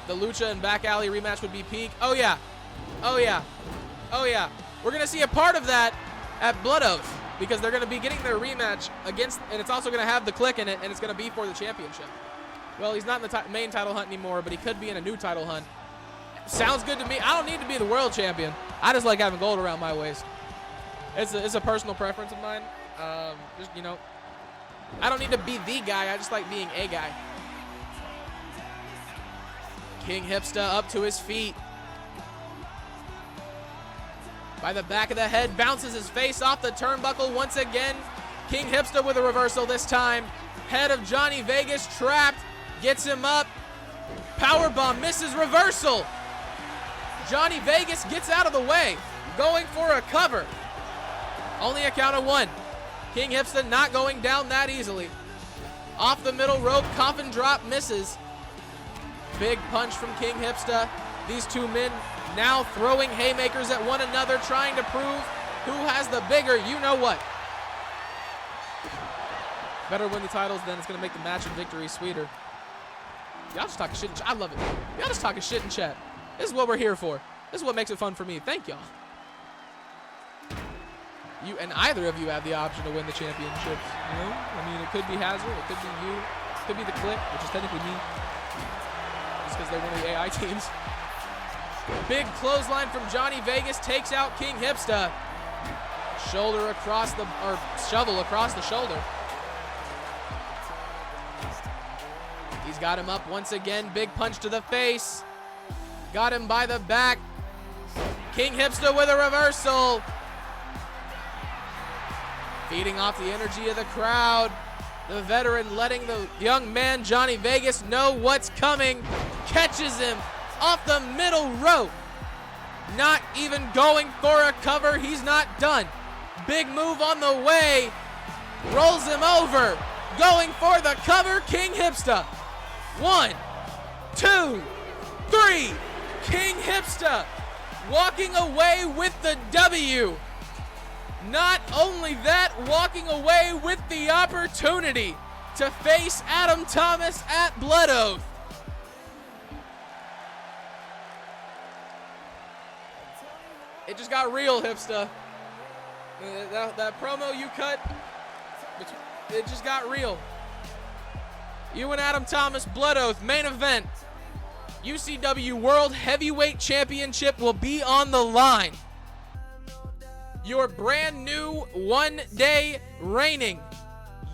The Lucha and back alley rematch would be peak. Oh yeah. Oh yeah. Oh yeah. We're going to see a part of that at Blood Oath because they're going to be getting their rematch against, and it's also going to have the Click in it, and it's going to be for the championship. Well, he's not in the main title hunt anymore, but he could be in a new title hunt. Sounds good to me. I don't need to be the world champion. I just like having gold around my waist. It's a personal preference of mine. Just, you know, I don't need to be the guy. I just like being a guy. King Hipsta up to his feet. By the back of the head, bounces his face off the turnbuckle once again. King Hipsta with a reversal this time. Head of Johnny Vegas trapped. Gets him up. Powerbomb misses, reversal. Johnny Vegas gets out of the way. Going for a cover. Only a count of one. King Hipsta not going down that easily. Off the middle rope, coffin drop misses. Big punch from King Hipsta. These two men now throwing haymakers at one another, trying to prove who has the bigger you-know-what. Better win the titles, then it's going to make the match and victory sweeter. Y'all just talking shit in chat. I love it. Y'all just talking shit in chat. This is what we're here for. This is what makes it fun for me. Thank y'all. You and either of you have the option to win the championships. You know? I mean, it could be Hazard, it could be you, it could be the Click, which is technically me. Just because they're one of the AI teams. Big clothesline from Johnny Vegas takes out King Hipsta. Shoulder across the, or shovel across the shoulder. He's got him up once again. Big punch to the face. Got him by the back. King Hipsta with a reversal. Feeding off the energy of the crowd. The veteran letting the young man, Johnny Vegas, know what's coming. Catches him off the middle rope. Not even going for a cover. He's not done. Big move on the way. Rolls him over. Going for the cover, King Hipsta. 1, 2, 3. King Hipsta walking away with the W. Not only that, walking away with the opportunity to face Adam Thomas at Blood Oath. It just got real, Hipsta. That promo you cut, it just got real. You and Adam Thomas, Blood Oath, main event. UCW World Heavyweight Championship will be on the line. Your brand new one-day reigning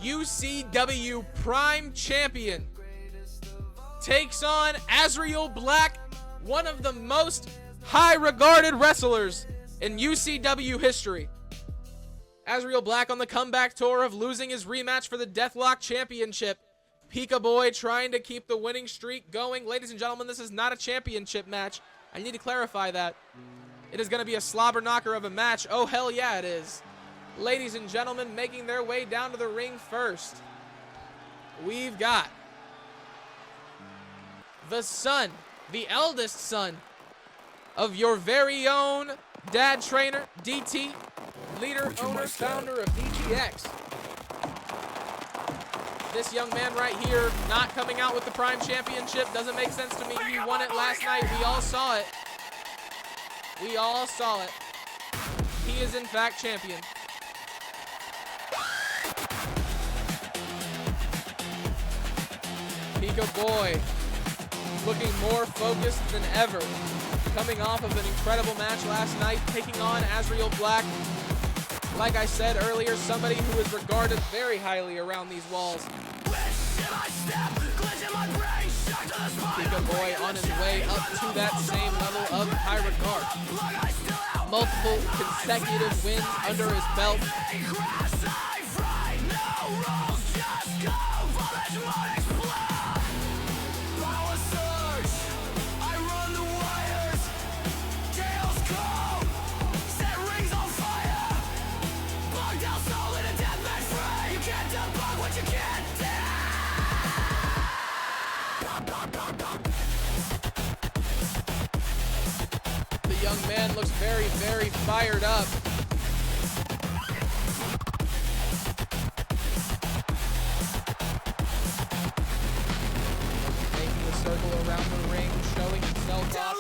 UCW Prime Champion takes on Azreal Black, one of the most high-regarded wrestlers in UCW history. Azreal Black on the comeback tour of losing his rematch for the Deathlock Championship. PIKABOY trying to keep the winning streak going. Ladies and gentlemen, this is not a championship match. I need to clarify that. It is going to be a slobber knocker of a match. Oh, hell yeah, it is. Ladies and gentlemen, making their way down to the ring first, we've got the son, the eldest son of your very own dad trainer, DT, leader, owner, founder of DGX. This young man right here not coming out with the Prime Championship doesn't make sense to me. He won it last night. We all saw it. We all saw it. He is in fact champion. PIKABOY looking more focused than ever. Coming off of an incredible match last night, taking on Azreal Black. Like I said earlier, somebody who is regarded very highly around these walls. PIKABOy on his way up to that same level of high regard. Multiple consecutive wins under his belt. The young man looks very, very fired up. Making the circle around the ring, showing himself off.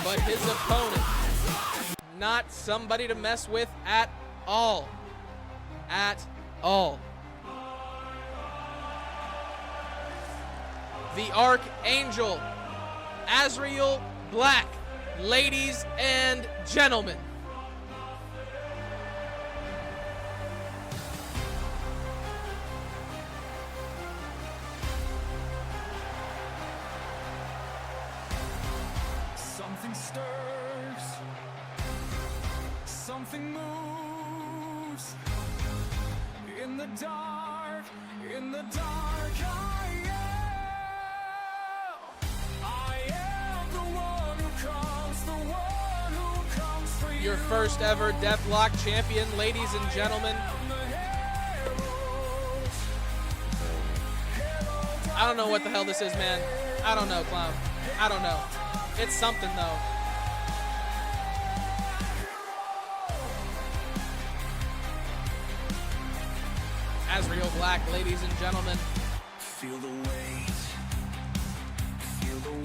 But his opponent, not somebody to mess with at all. At all. The Archangel, Azreal Black, ladies and gentlemen. Something stirs, something moves. In the dark, I am the one who comes for you. Your first ever Deathlock champion, ladies and gentlemen. I don't know what the hell this is, man. I don't know, clown. I don't know. It's something, though. Azreal Black, ladies and gentlemen. Feel the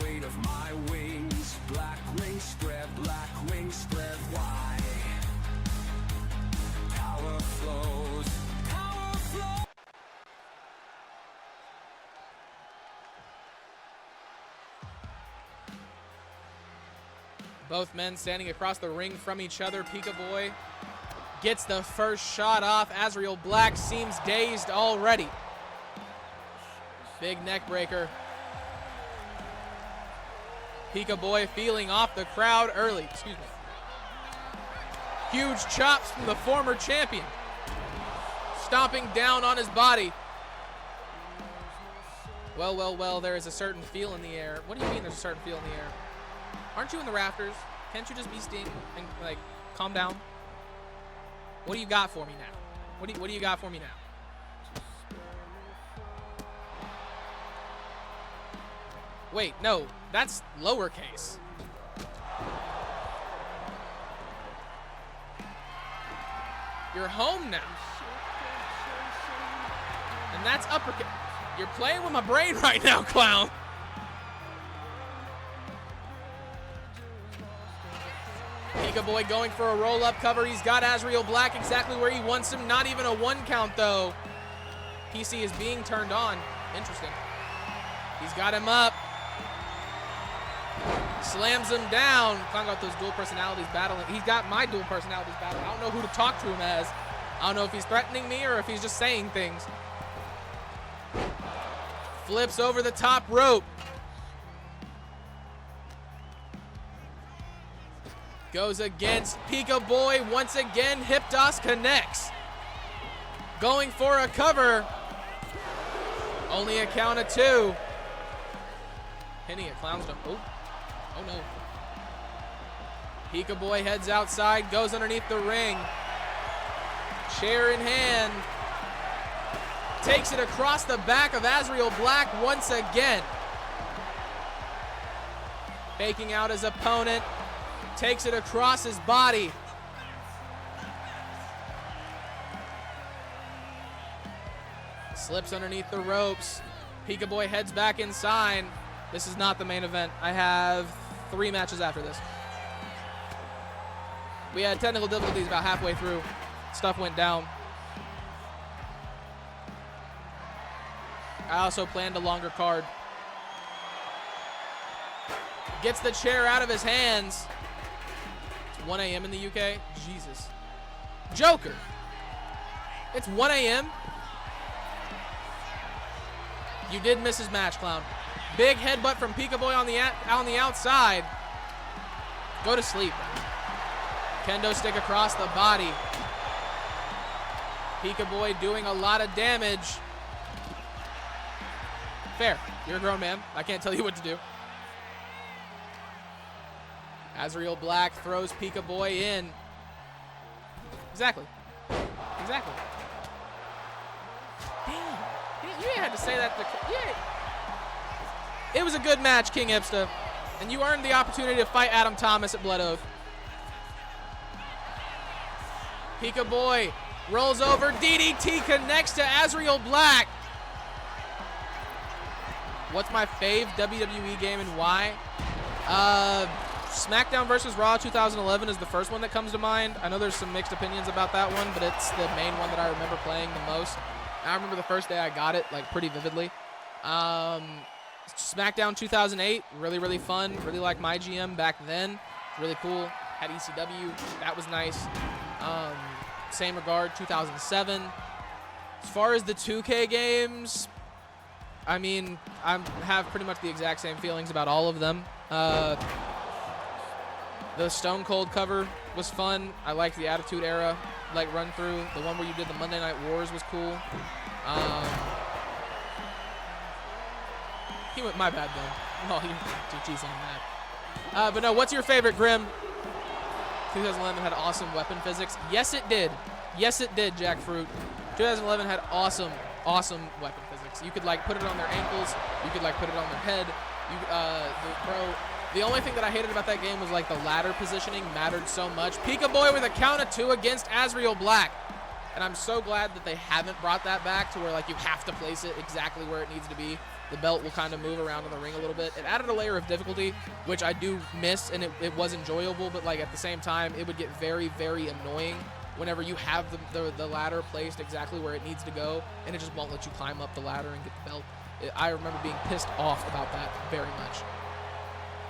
weight of my wings. Black wings spread wide. Power flows. Both men standing across the ring from each other. PIKABOy gets the first shot off. Azreal Black seems dazed already. Big neck breaker. PIKABOy feeling off the crowd early. Excuse me. Huge chops from the former champion. Stomping down on his body. Well, there is a certain feel in the air. What do you mean there's a certain feel in the air? Aren't you in the rafters? Can't you just be Sting and, like, calm down? What do you got for me now? What do you got for me now? Wait, no, that's lowercase. You're home now. And that's uppercut. You're playing with my brain right now, clown. PIKABOy going for a roll-up cover. He's got Azreal Black exactly where he wants him. Not even a one count, though. PC is being turned on. Interesting. He's got him up. Slams him down. Clown got those dual personalities battling. He's got my dual personalities battling. I don't know who to talk to him as. I don't know if he's threatening me or if he's just saying things. Flips over the top rope. Goes against PIKABOy once again. Hipsta connects. Going for a cover. Only a count of two. Hitting it. Clown's done. Oh no. PIKABOy heads outside. Goes underneath the ring. Chair in hand. Takes it across the back of Azreal Black once again. Faking out his opponent. Takes it across his body. Slips underneath the ropes. PIKABOY heads back inside. This is not the main event. I have 3 matches after this. We had technical difficulties about halfway through. Stuff went down. I also planned a longer card. Gets the chair out of his hands. It's 1 a.m. in the UK. Jesus. Joker. It's 1 a.m. You did miss his match, clown. Big headbutt from PIKABOY on the outside. Go to sleep. Kendo stick across the body. PIKABOY doing a lot of damage. Fair. You're a grown man. I can't tell you what to do. Azreal Black throws PIKABOY in. Exactly. Exactly. Damn. You had to say that. It was a good match, King Hipsta. And you earned the opportunity to fight Adam Thomas at Blood Oath. PIKABOY rolls over. DDT connects to Azreal Black. What's my fave WWE game and why? SmackDown vs. Raw 2011 is the first one that comes to mind. I know there's some mixed opinions about that one, but it's the main one that I remember playing the most. I remember the first day I got it, like, pretty vividly. SmackDown 2008, really, really fun. Really liked my GM back then. Really cool. Had ECW. That was nice. Same regard, 2007. As far as the 2K games, I mean, I have pretty much the exact same feelings about all of them. The Stone Cold cover was fun. I liked the Attitude Era, like, run through. The one where you did the Monday Night Wars was cool. He went, my bad, though. Oh, you're teasing that. But no, what's your favorite, Grim? 2011 had awesome weapon physics. Yes, it did. Yes, it did, Jackfruit. 2011 had awesome weapon physics. You could, like, put it on their ankles. You could, like, put it on their head. The only thing that I hated about that game was, like, the ladder positioning mattered so much. PIKABOY with a count of 2 against Azreal Black. And I'm so glad that they haven't brought that back to where, like, you have to place it exactly where it needs to be. The belt will kind of move around in the ring a little bit. It added a layer of difficulty, which I do miss, and it was enjoyable, but, like, at the same time, it would get very, very annoying whenever you have the ladder placed exactly where it needs to go, and it just won't let you climb up the ladder and get the belt. I remember being pissed off about that very much.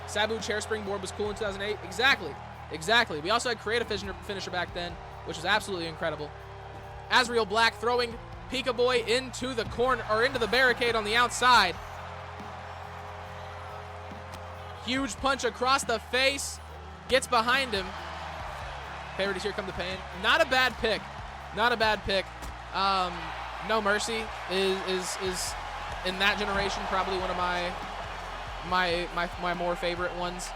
Sabu chair springboard was cool in 2008. Exactly. We also had creative finisher back then, which was absolutely incredible. Azreal Black throwing PIKABOY into the corner, or into the barricade on the outside. Huge punch across the face. Gets behind him. Favorites Here Come the Pain. Not a bad pick. No Mercy is in that generation probably one of my more favorite ones.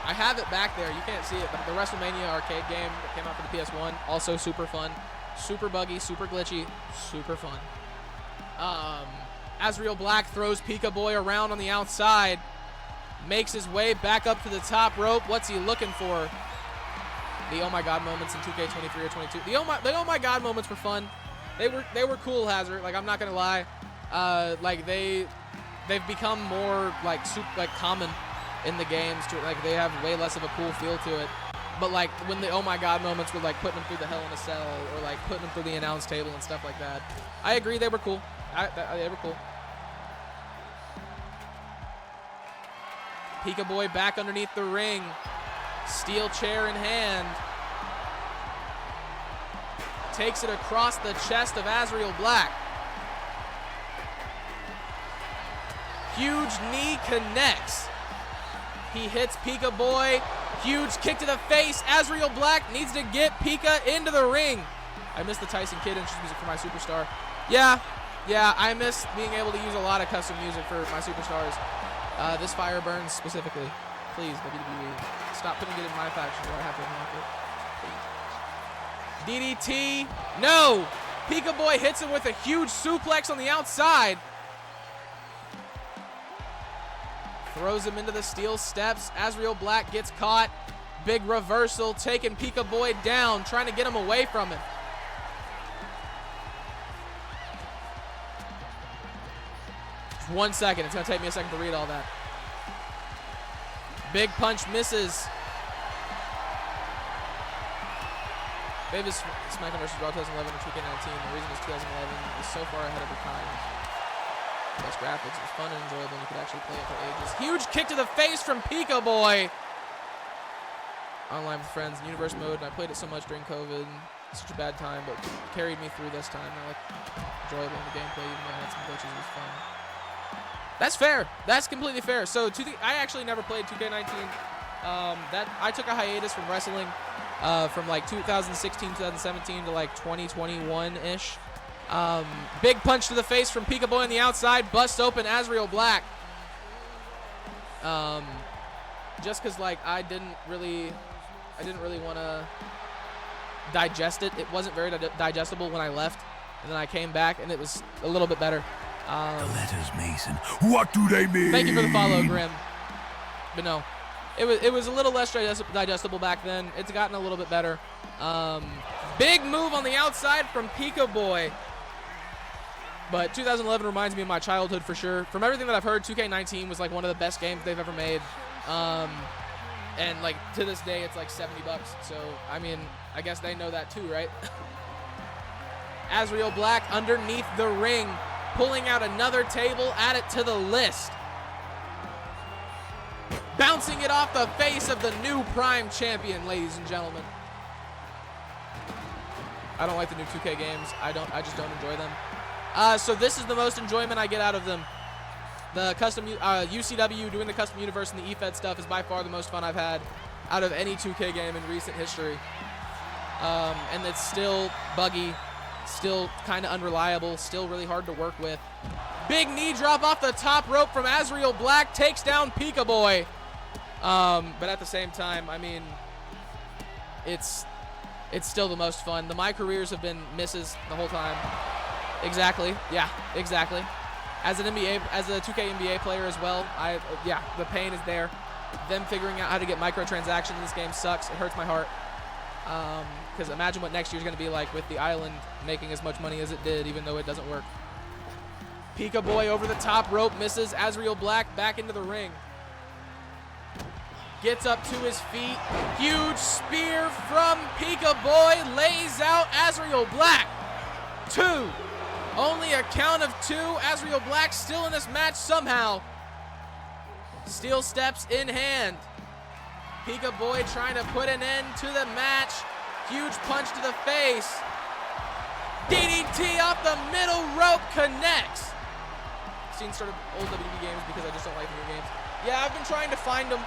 I have it back there. You can't see it, but the WrestleMania arcade game that came out for the PS1, also super fun. Super buggy, super glitchy, super fun. Azreal Black throws PIKABOY around on the outside. Makes his way back up to the top rope. What's he looking for? The oh my god moments in 2K23 or 22. The oh my god moments were fun. They were cool, Hazard. Like, I'm not gonna lie. Like they've become more like common in the games. Like, they have way less of a cool feel to it. But like when the oh my god moments were like putting them through the Hell in a Cell or like putting them through the announce table and stuff like that, I agree they were cool. They were cool. PIKABOY back underneath the ring. Steel chair in hand. Takes it across the chest of Azreal Black. Huge knee connects. He hits PIKABOY. Huge kick to the face. Azreal Black needs to get Pika into the ring. I miss the Tyson Kidd entrance music for my superstar. Yeah, I miss being able to use a lot of custom music for my superstars. This fire burns specifically. Please, WWE, stop putting it in my faction where I have to unlock it. DDT. No! PIKABOY hits him with a huge suplex on the outside. Throws him into the steel steps. Azreal Black gets caught. Big reversal, taking PIKABOY down, trying to get him away from him. Just 1 second. It's going to take me a second to read all that. Big punch misses. Favorite SmackDown vs. Raw 2011 or 2K19. The reason is 2011 is so far ahead of the time. Best graphics. It was fun and enjoyable, and you could actually play it for ages. Huge kick to the face from PIKABOY. Online with friends in universe mode, and I played it so much during COVID. Such a bad time, but carried me through this time. I like enjoyable in the gameplay, even though it had some glitches. It was fun. That's fair. That's completely fair. So I actually never played 2K19. I took a hiatus from wrestling from like 2016, 2017 to like 2021-ish. Big punch to the face from PIKABOY on the outside. Busts open Azreal Black. Just because like I didn't really want to digest it. It wasn't very digestible when I left, and then I came back and it was a little bit better. The letters, Mason. What do they mean? Thank you for the follow, Grim. But no, it was a little less digestible back then. It's gotten a little bit better. Big move on the outside from PIKABOY. But 2011 reminds me of my childhood for sure. From everything that I've heard, 2K19 was like one of the best games they've ever made. And like to this day, it's like $70. So, I mean, I guess they know that too, right? Azreal Black underneath the ring, pulling out another table, add it to the list. Bouncing it off the face of the new Prime Champion, ladies and gentlemen. I don't like the new 2K games. I just don't enjoy them. So this is the most enjoyment I get out of them. The custom UCW, doing the custom universe and the EFED stuff is by far the most fun I've had out of any 2K game in recent history. And it's still buggy, still kind of unreliable, still really hard to work with. Big knee drop off the top rope from Azreal Black, takes down PIKABOY. But at the same time, I mean, it's still the most fun. My careers have been misses the whole time. Exactly. Yeah, exactly. As a 2K NBA player as well, yeah, the pain is there. Them figuring out how to get microtransactions in this game sucks. It hurts my heart. Because imagine what next year's going to be like with the island making as much money as it did, even though it doesn't work. PIKABOY over the top rope, misses. Azreal Black back into the ring. Gets up to his feet. Huge spear from PIKABOY, lays out Azreal Black. 2. Only a count of 2. Azreal Black still in this match somehow. Steel steps in hand. PIKABOY trying to put an end to the match. Huge punch to the face. DDT off the middle rope, connects. I've seen sort of old WWE games because I just don't like the new games. Yeah, I've been trying to find them.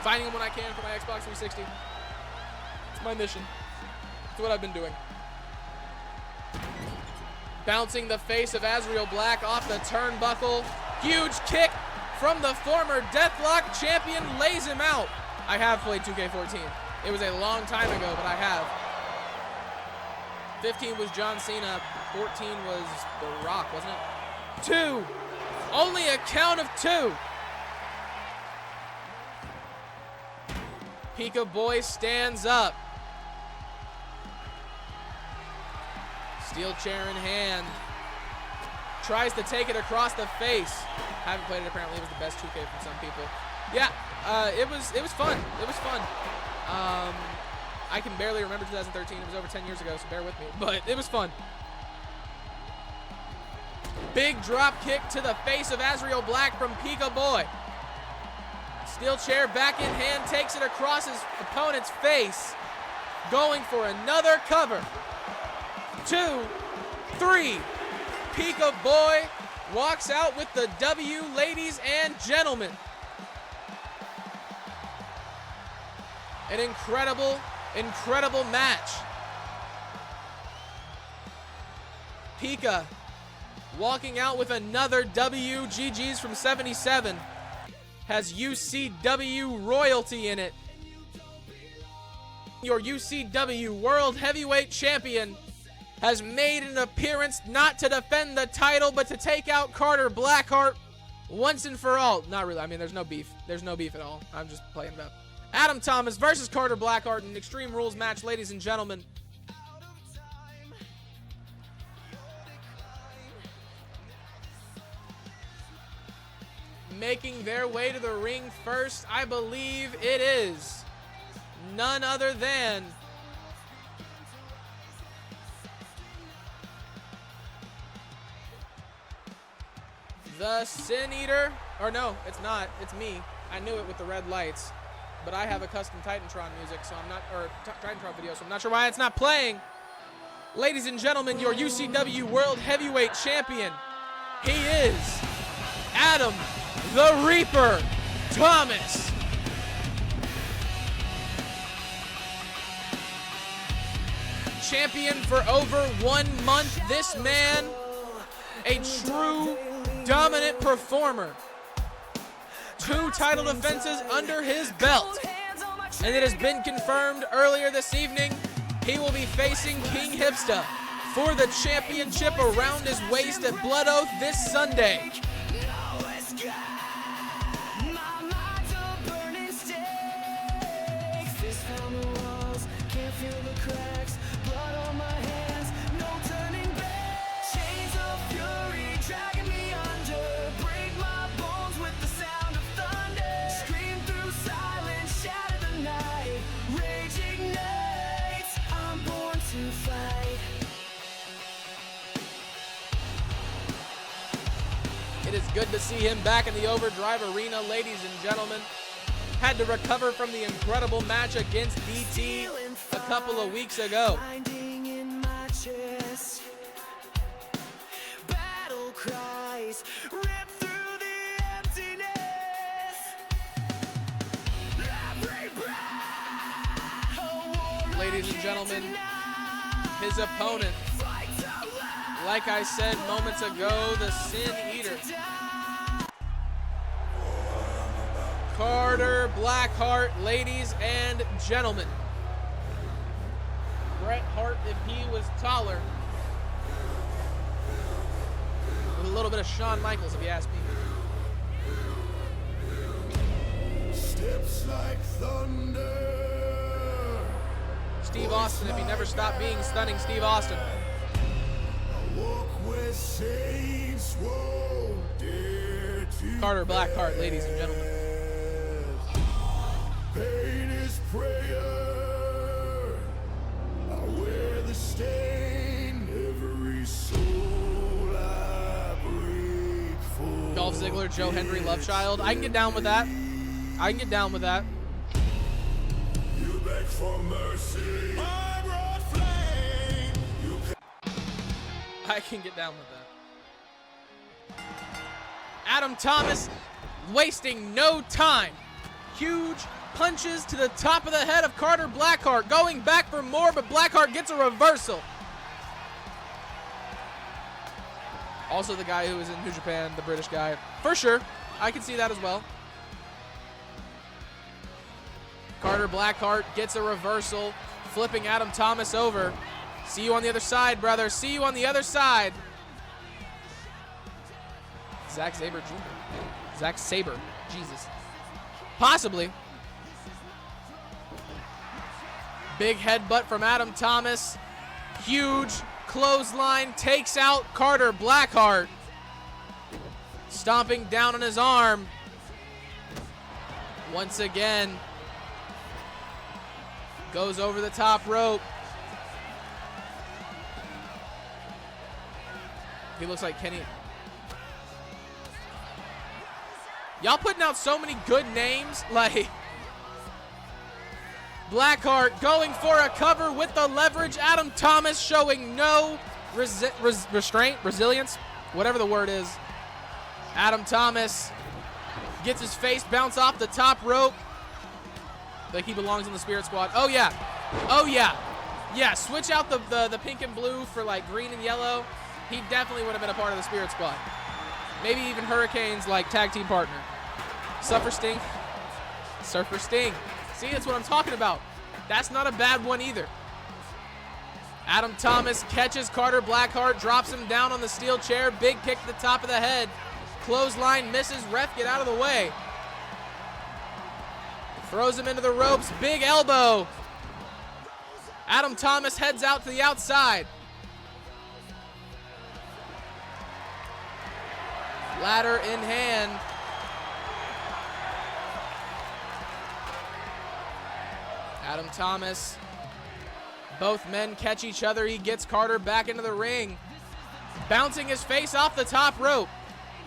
Finding them when I can for my Xbox 360. It's my mission. It's what I've been doing. Bouncing the face of Azreal Black off the turnbuckle. Huge kick from the former Deathlock champion, lays him out. I have played 2K14. It was a long time ago, but I have. 15 was John Cena. 14 was The Rock, wasn't it? 2. Only a count of 2. PIKABOY stands up. Steel chair in hand. Tries to take it across the face. Haven't played it, apparently it was the best 2K from some people. Yeah, it was fun. It was fun. I can barely remember 2013. It was over 10 years ago, so bear with me. But it was fun. Big drop kick to the face of Azreal Black from PIKABOY. Steel chair back in hand, takes it across his opponent's face. Going for another cover. 2, 3. PIKABOY walks out with the W, ladies and gentlemen. An incredible, incredible match. Pika walking out with another W. GG's from 77. Has UCW royalty in it. your UCW World Heavyweight Champion, has made an appearance not to defend the title, but to take out Carter Blackheart once and for all. Not really. I mean, there's no beef. There's no beef at all. I'm just playing it up. Adam Thomas versus Carter Blackheart in an Extreme Rules match, ladies and gentlemen. Making their way to the ring first, I believe it is none other than the Sin Eater. Or no, it's not. It's me. I knew it with the red lights. But I have a custom Titantron music, so I'm not, or Titantron video, so I'm not sure why it's not playing. Ladies and gentlemen, your UCW World Heavyweight Champion. He is Adam the Reaper Thomas. Champion for over 1 month. This man, a true dominant performer. 2 title defenses under his belt. And it has been confirmed earlier this evening, he will be facing King Hipsta for the championship around his waist at Blood Oath this Sunday. It is good to see him back in the Overdrive arena, ladies and gentlemen. Had to recover from the incredible match against DT a couple of weeks ago. Ladies and gentlemen, his opponent, like I said moments ago, the Sin Eater, Carter Blackheart, ladies and gentlemen. Bret Hart, if he was taller, with a little bit of Shawn Michaels, if you ask me. Steps like thunder. Steve Austin, if he never stopped being stunning Steve Austin. Carter Blackheart, ladies and gentlemen. Pain is prayer. I wear the stain, every soul I break for. Dolph Ziggler, Joe Hendry, Lovechild. I can get down with that. I can get down with that. You beg for mercy. I brought flame. I can get down with that. Adam Thomas wasting no time. Huge punches to the top of the head of Carter Blackheart. Going back for more, but Blackheart gets a reversal. Also the guy who was in New Japan, the British guy. For sure. I can see that as well. Carter Blackheart gets a reversal, flipping Adam Thomas over. See you on the other side, brother. See you on the other side. Zack Sabre Jr. Zack Sabre. Jesus. Possibly. Big headbutt from Adam Thomas. Huge clothesline takes out Carter Blackheart. Stomping down on his arm. Once again. Goes over the top rope. He looks like Kenny. Y'all putting out so many good names. Like, Blackheart going for a cover with the leverage. Adam Thomas showing no restraint, resilience, whatever the word is. Adam Thomas gets his face bounced off the top rope. Like he belongs in the Spirit Squad. Oh, yeah. Oh, yeah. Yeah, switch out the pink and blue for, like, green and yellow. He definitely would have been a part of the Spirit Squad. Maybe even Hurricane's, like, tag team partner. Surfer Sting. Surfer Sting. See, that's what I'm talking about. That's not a bad one either. Adam Thomas catches Carter Blackheart, drops him down on the steel chair. Big kick to the top of the head. Clothesline misses. Ref, get out of the way. Throws him into the ropes. Big elbow. Adam Thomas heads out to the outside. Ladder in hand. Adam Thomas. Both men catch each other. He gets Carter back into the ring. Bouncing his face off the top rope.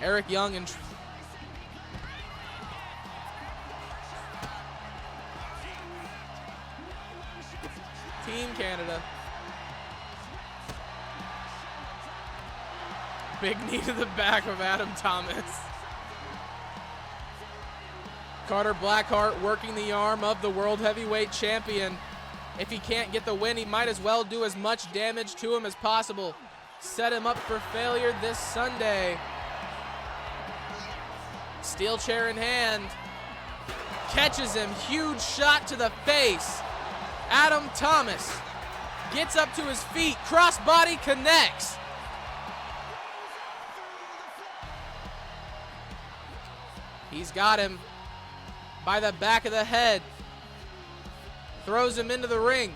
Eric Young and Team Canada. Big knee to the back of Adam Thomas. Carter Blackheart working the arm of the World Heavyweight Champion. If he can't get the win, he might as well do as much damage to him as possible. Set him up for failure this Sunday. Steel chair in hand. Catches him. Huge shot to the face. Adam Thomas gets up to his feet. Crossbody connects. He's got him by the back of the head. Throws him into the ring.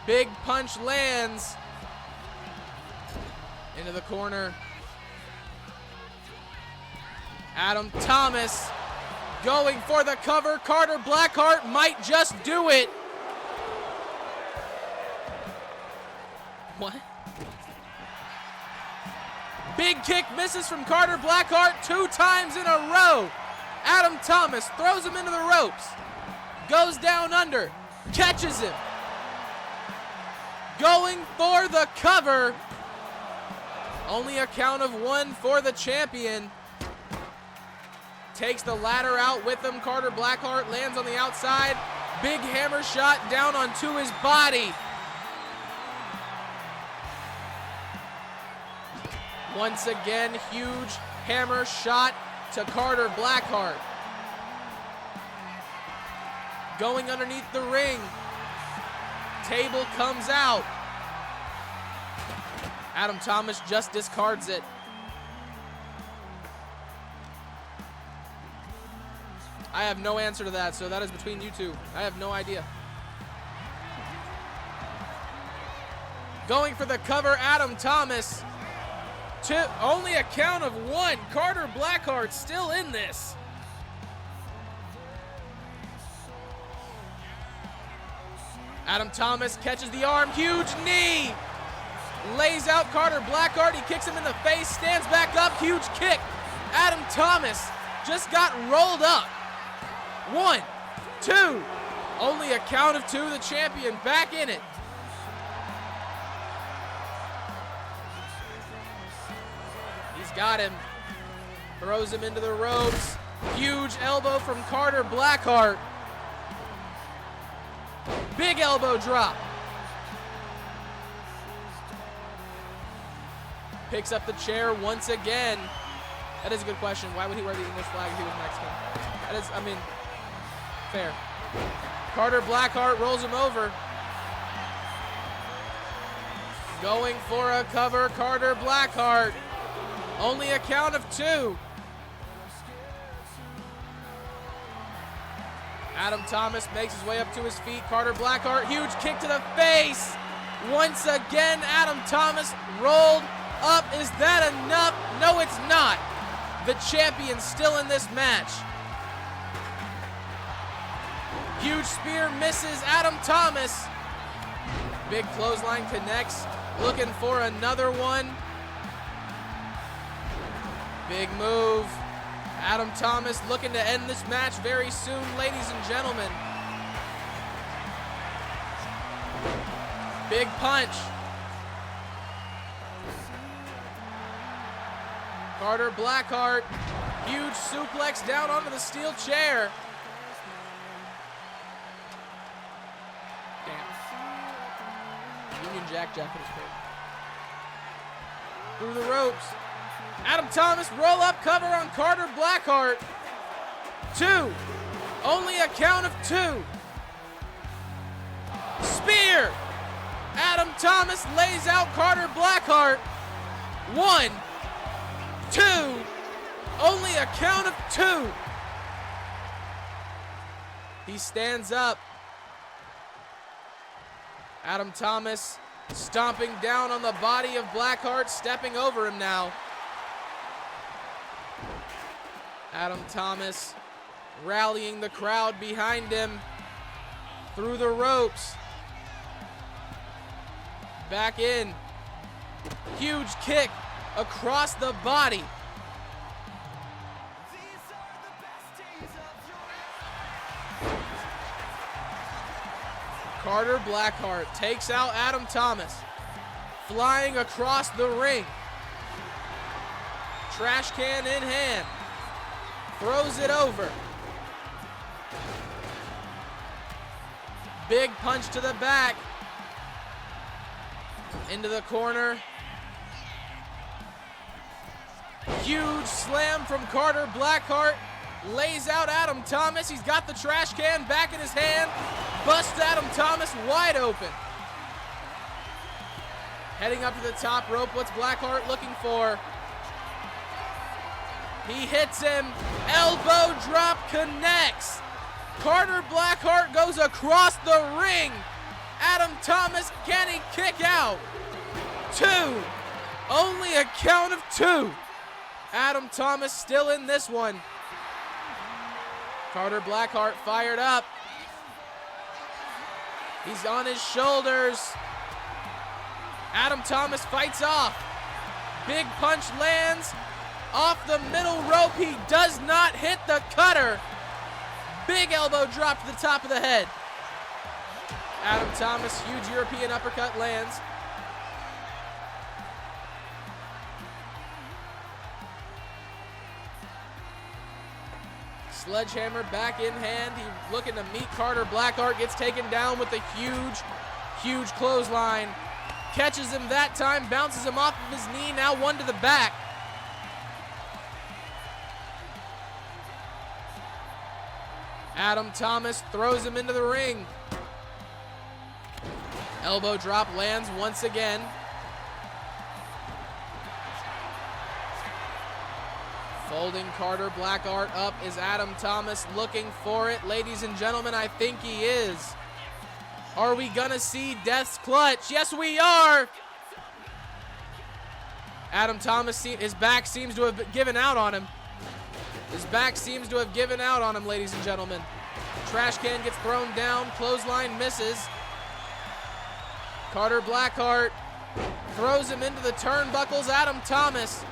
Big punch lands into the corner. Adam Thomas going for the cover. Carter Blackheart might just do it. What? Big kick misses from Carter Blackheart 2 times in a row. Adam Thomas throws him into the ropes. Goes down under. Catches him. Going for the cover. Only a count of 1 for the champion. Takes the ladder out with him. Carter Blackheart lands on the outside. Big hammer shot down onto his body. Once again, huge hammer shot to Carter Blackheart. Going underneath the ring. Table comes out. Adam Thomas just discards it. I have no answer to that, so that is between you two. I have no idea. Going for the cover, Adam Thomas. Only a count of 1. Carter Blackheart still in this. Adam Thomas catches the arm. Huge knee. Lays out Carter Blackheart. He kicks him in the face. Stands back up. Huge kick. Adam Thomas just got rolled up. 1, 2. Only a count of 2. The champion back in it. He's got him. Throws him into the ropes. Huge elbow from Carter Blackheart. Big elbow drop. Picks up the chair once again. That is a good question. Why would he wear the English flag if he was Mexican? That is, I mean, fair. Carter Blackheart rolls him over. Going for a cover, Carter Blackheart. Only a count of 2. Adam Thomas makes his way up to his feet. Carter Blackheart, huge kick to the face. Once again, Adam Thomas rolled up. Is that enough? No, it's not. The champion still in this match. Huge spear misses Adam Thomas. Big clothesline connects. Looking for another one. Big move. Adam Thomas looking to end this match very soon, ladies and gentlemen. Big punch. Carter Blackheart, huge suplex down onto the steel chair. Damn. Union Jack jacket is crazy. Through the ropes. Adam Thomas roll up cover on Carter Blackheart. 2. Only a count of 2. Spear. Adam Thomas lays out Carter Blackheart. 1, 2. Only a count of 2. He stands up. Adam Thomas stomping down on the body of Blackheart, stepping over him now. Adam Thomas rallying the crowd behind him through the ropes. Back in. Huge kick across the body. Carter Blackheart takes out Adam Thomas, flying across the ring. Trash can in hand, throws it over. Big punch to the back, into the corner. Huge slam from Carter Blackheart. Lays out Adam Thomas. He's got the trash can back in his hand. Busts Adam Thomas wide open. Heading up to the top rope. What's Blackheart looking for? He hits him. Elbow drop connects. Carter Blackheart goes across the ring. Adam Thomas, can he kick out? 2. Only a count of 2. Adam Thomas still in this one. Carter Blackheart fired up. He's on his shoulders. Adam Thomas fights off. Big punch lands off the middle rope. He does not hit the cutter. Big elbow drop to the top of the head. Adam Thomas, huge European uppercut lands. Sledgehammer back in hand. He's looking to meet Carter Blackheart. Gets taken down with a huge clothesline. Catches him that time, bounces him off of his knee. Now 1 to the back. Adam Thomas throws him into the ring. Elbow drop lands once again. Folding Carter Blackheart up is Adam Thomas, looking for it. Ladies and gentlemen, I think he is. Are we gonna see Death's Clutch? Yes, we are. Adam Thomas, his back seems to have given out on him. His back seems to have given out on him, ladies and gentlemen. Trash can gets thrown down, clothesline misses. Carter Blackheart throws him into the turnbuckles. Adam Thomas.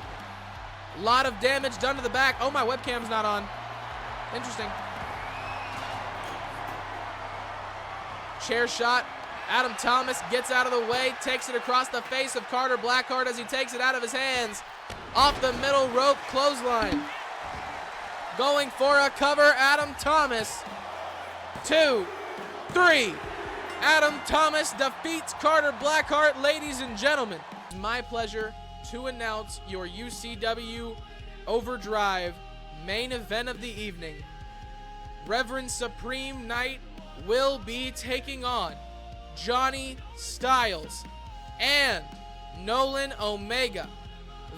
A lot of damage done to the back. Oh, my webcam's not on. Interesting. Chair shot. Adam Thomas gets out of the way, takes it across the face of Carter Blackheart as he takes it out of his hands. Off the middle rope, clothesline. Going for a cover, Adam Thomas. 2, 3. Adam Thomas defeats Carter Blackheart, ladies and gentlemen. It's my pleasure to announce your UCW Overdrive main event of the evening. Reverend Supreme Knight will be taking on Johnny Styles and Nolan Omega.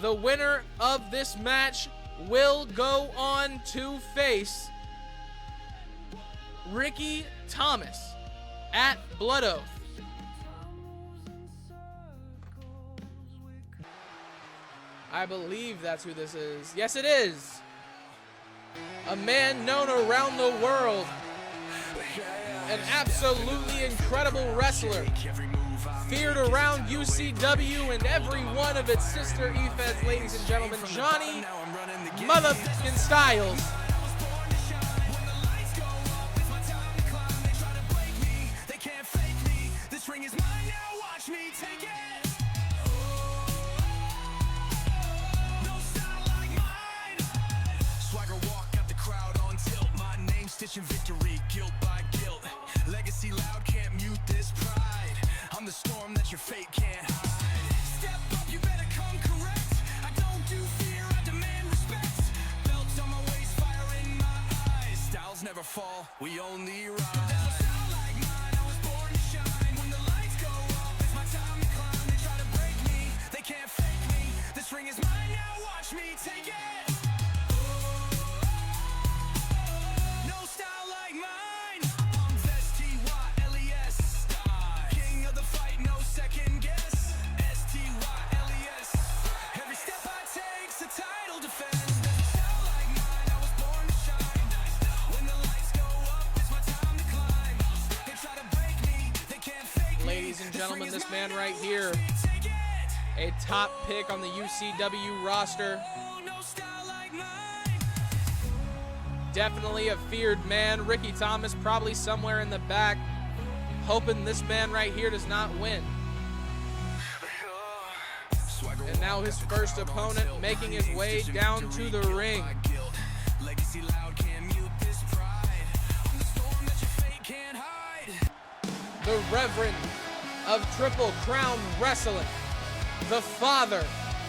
The winner of this match will go on to face Ricky Thomas at Blood Oath. I believe that's who this is. Yes, it is. A man known around the world. An absolutely incredible wrestler. Feared around UCW and every one of its sister EFEDs, ladies and gentlemen. Johnny motherfucking Styles. Victory, guilt by guilt. Legacy loud, can't mute this pride. I'm the storm that your fate can't hide. Step up, you better come correct. I don't do fear, I demand respect. Belts on my waist, fire in my eyes. Styles never fall, we only rise. There's no style like mine, I was born to shine. When the lights go up, it's my time to climb. They try to break me, they can't fake me. This ring is mine now, watch me take it. No style like mine. I'm S-T-Y-L-E-S. King of the fight, no second guess. S-T-Y-L-E-S. Every step I take's a title defense. There's no style like mine, I was born to shine. When the lights go up, it's my time to climb. They try to break me, they can't fake me. Ladies and gentlemen, this man right here, Take it. a top pick on the UCW roster. Oh, no style like mine. Definitely a feared man. Ricky Thomas probably somewhere in the back, hoping this man right here does not win. And now his first opponent making his way down to the ring. Legacy loud, can't mute this pride. I'm the storm that your fate can't hide. The Reverend of Triple Crown Wrestling, the father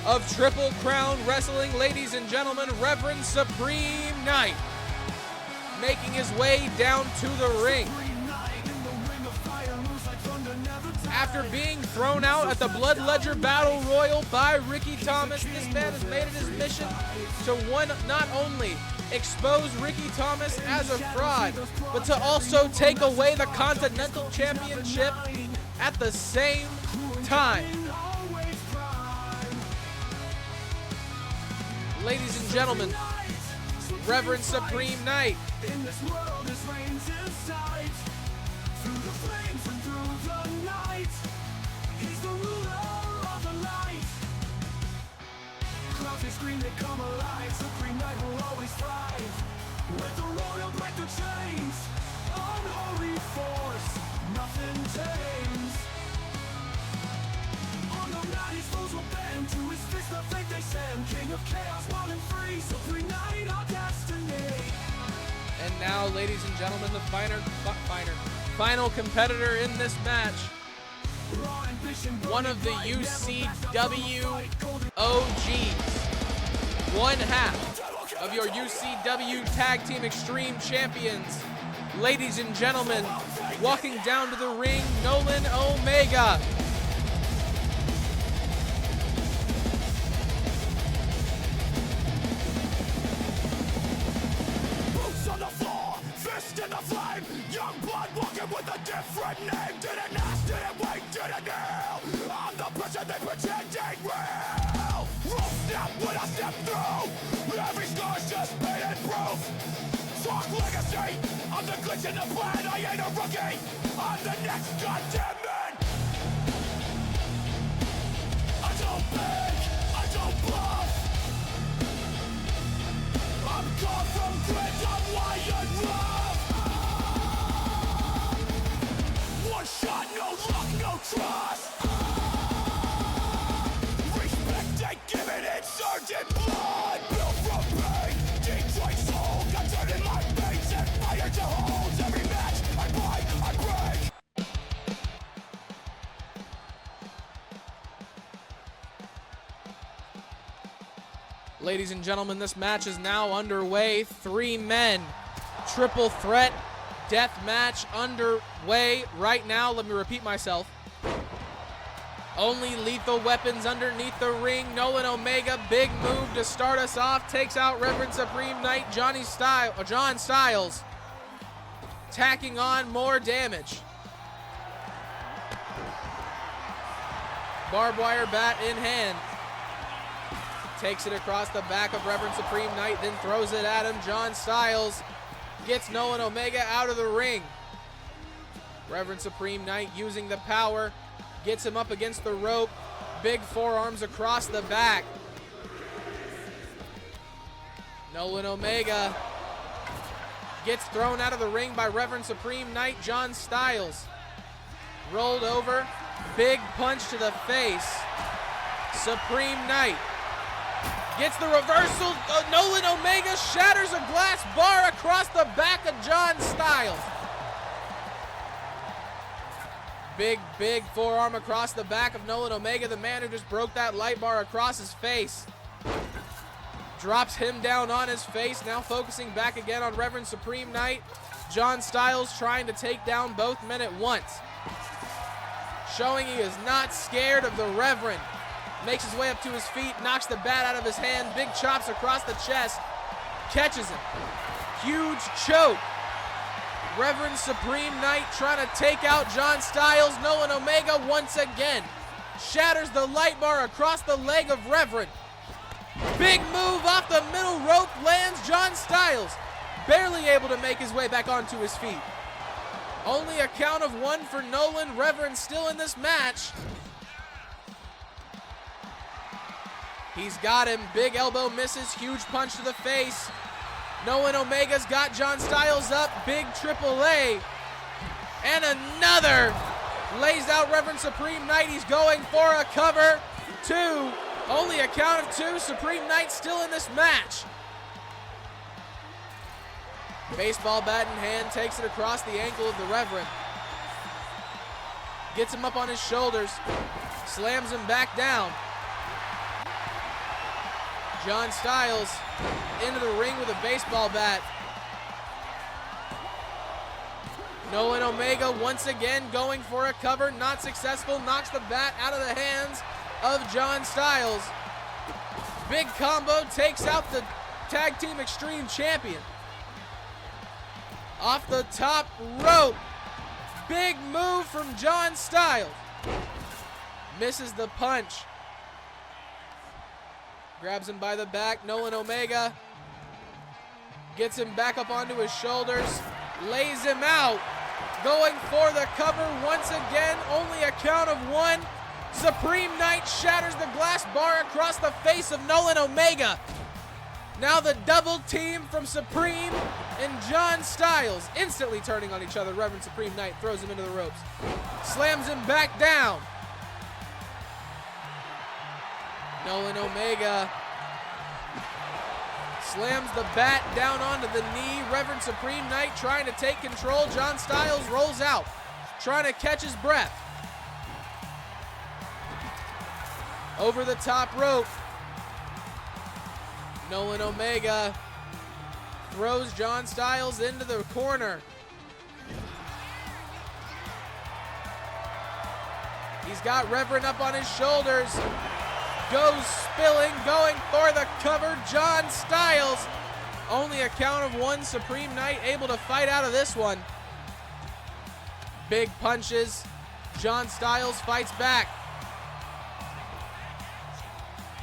of Triple Crown Wrestling, ladies and gentlemen, Reverend Supreme Knight, making his way down to the ring. After being thrown out at the Blood Ledger Battle Royal by Ricky Thomas, this man has made it his mission to not only expose Ricky Thomas as a fraud, but to also take away the Continental Championship at the same time. Ladies and gentlemen, Reverend Supreme Knight. In this world, his reigns in sight. Through the flames and through the night, he's the ruler of the light. Clouds they scream, they come alive. Supreme Knight will always thrive. With the royal break the chains, unholy force, nothing tames. On the night his foes will bend, to his fist the fate they send. King of chaos, wild and free, Supreme Knight, our destiny. And now, ladies and gentlemen, the final competitor in this match, one of the UCW OGs, one half of your UCW Tag Team Extreme Champions. Ladies and gentlemen, walking down to the ring, Nolan Omega. On the floor, fist in the flame. Young blood walking with a different name. Didn't ask, didn't wait, didn't kneel. I'm the person they pretend ain't real. Roll snap when I step through. Every scar's just painted proof. Talk legacy, I'm the glitch in the plan. I ain't a rookie, I'm the next goddamn man. I don't beg, I don't bluff. I'm gone from grit, I'm wired rough. One shot, no luck, no trust. Respect ain't given, it's earned in blood. Built from pain, Detroit soul. Got dirt in my veins and fire to hold. Every match I fight, I break. Ladies and gentlemen, this match is now underway. 3 men, triple threat death match underway right now. Let me repeat myself. Only lethal weapons underneath the ring. Nolan Omega, big move to start us off. Takes out Reverend Supreme Knight, John Styles. Tacking on more damage. Barbed wire bat in hand. Takes it across the back of Reverend Supreme Knight, then throws it at him. John Styles gets Nolan Omega out of the ring. Reverend Supreme Knight using the power, gets him up against the rope. Big forearms across the back. Nolan Omega gets thrown out of the ring by Reverend Supreme Knight. John Styles rolled over. Big punch to the face. Supreme Knight gets the reversal. Nolan Omega shatters a glass bar across the back of John Styles. Big forearm across the back of Nolan Omega, the man who just broke that light bar across his face. Drops him down on his face, now focusing back again on Reverend Supreme Knight. John Styles trying to take down both men at once. Showing he is not scared of the Reverend. Makes his way up to his feet, knocks the bat out of his hand, big chops across the chest, catches him. Huge choke. Reverend Supreme Knight trying to take out John Styles. Nolan Omega once again shatters the light bar across the leg of Reverend. Big move off the middle rope, lands John Styles. Barely able to make his way back onto his feet. Only a count of 1 for Nolan. Reverend still in this match. He's got him. Big elbow misses. Huge punch to the face. Nolan Omega's got John Styles up. Big triple A. And another. Lays out Reverend Supreme Knight. He's going for a cover. 2. Only a count of 2. Supreme Knight still in this match. Baseball bat in hand, takes it across the ankle of the Reverend. Gets him up on his shoulders. Slams him back down. John Styles into the ring with a baseball bat. Nolan Omega once again going for a cover, not successful, knocks the bat out of the hands of John Styles. Big combo takes out the Tag Team Extreme Champion. Off the top rope. Big move from John Styles. Misses the punch. Grabs him by the back. Nolan Omega gets him back up onto his shoulders. Lays him out. Going for the cover once again. Only a count of 1. Supreme Knight shatters the glass bar across the face of Nolan Omega. Now the double team from Supreme and John Styles instantly turning on each other. Reverend Supreme Knight throws him into the ropes. Slams him back down. Nolan Omega slams the bat down onto the knee. Reverend Supreme Knight trying to take control. John Styles rolls out, trying to catch his breath. Over the top rope. Nolan Omega throws John Styles into the corner. He's got Reverend up on his shoulders. Goes spilling, going for the cover. John Styles. Only a count of 1. Supreme Knight able to fight out of this one. Big punches. John Styles fights back.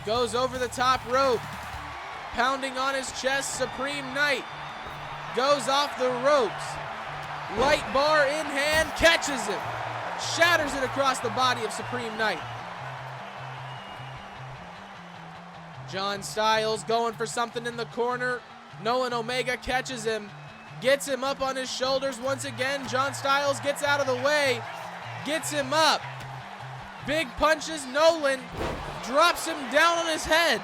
Goes over the top rope. Pounding on his chest, Supreme Knight goes off the ropes. Light bar in hand, catches him. Shatters it across the body of Supreme Knight. John Styles going for something in the corner. Nolan Omega catches him. Gets him up on his shoulders once again. John Styles gets out of the way. Gets him up. Big punches. Nolan drops him down on his head.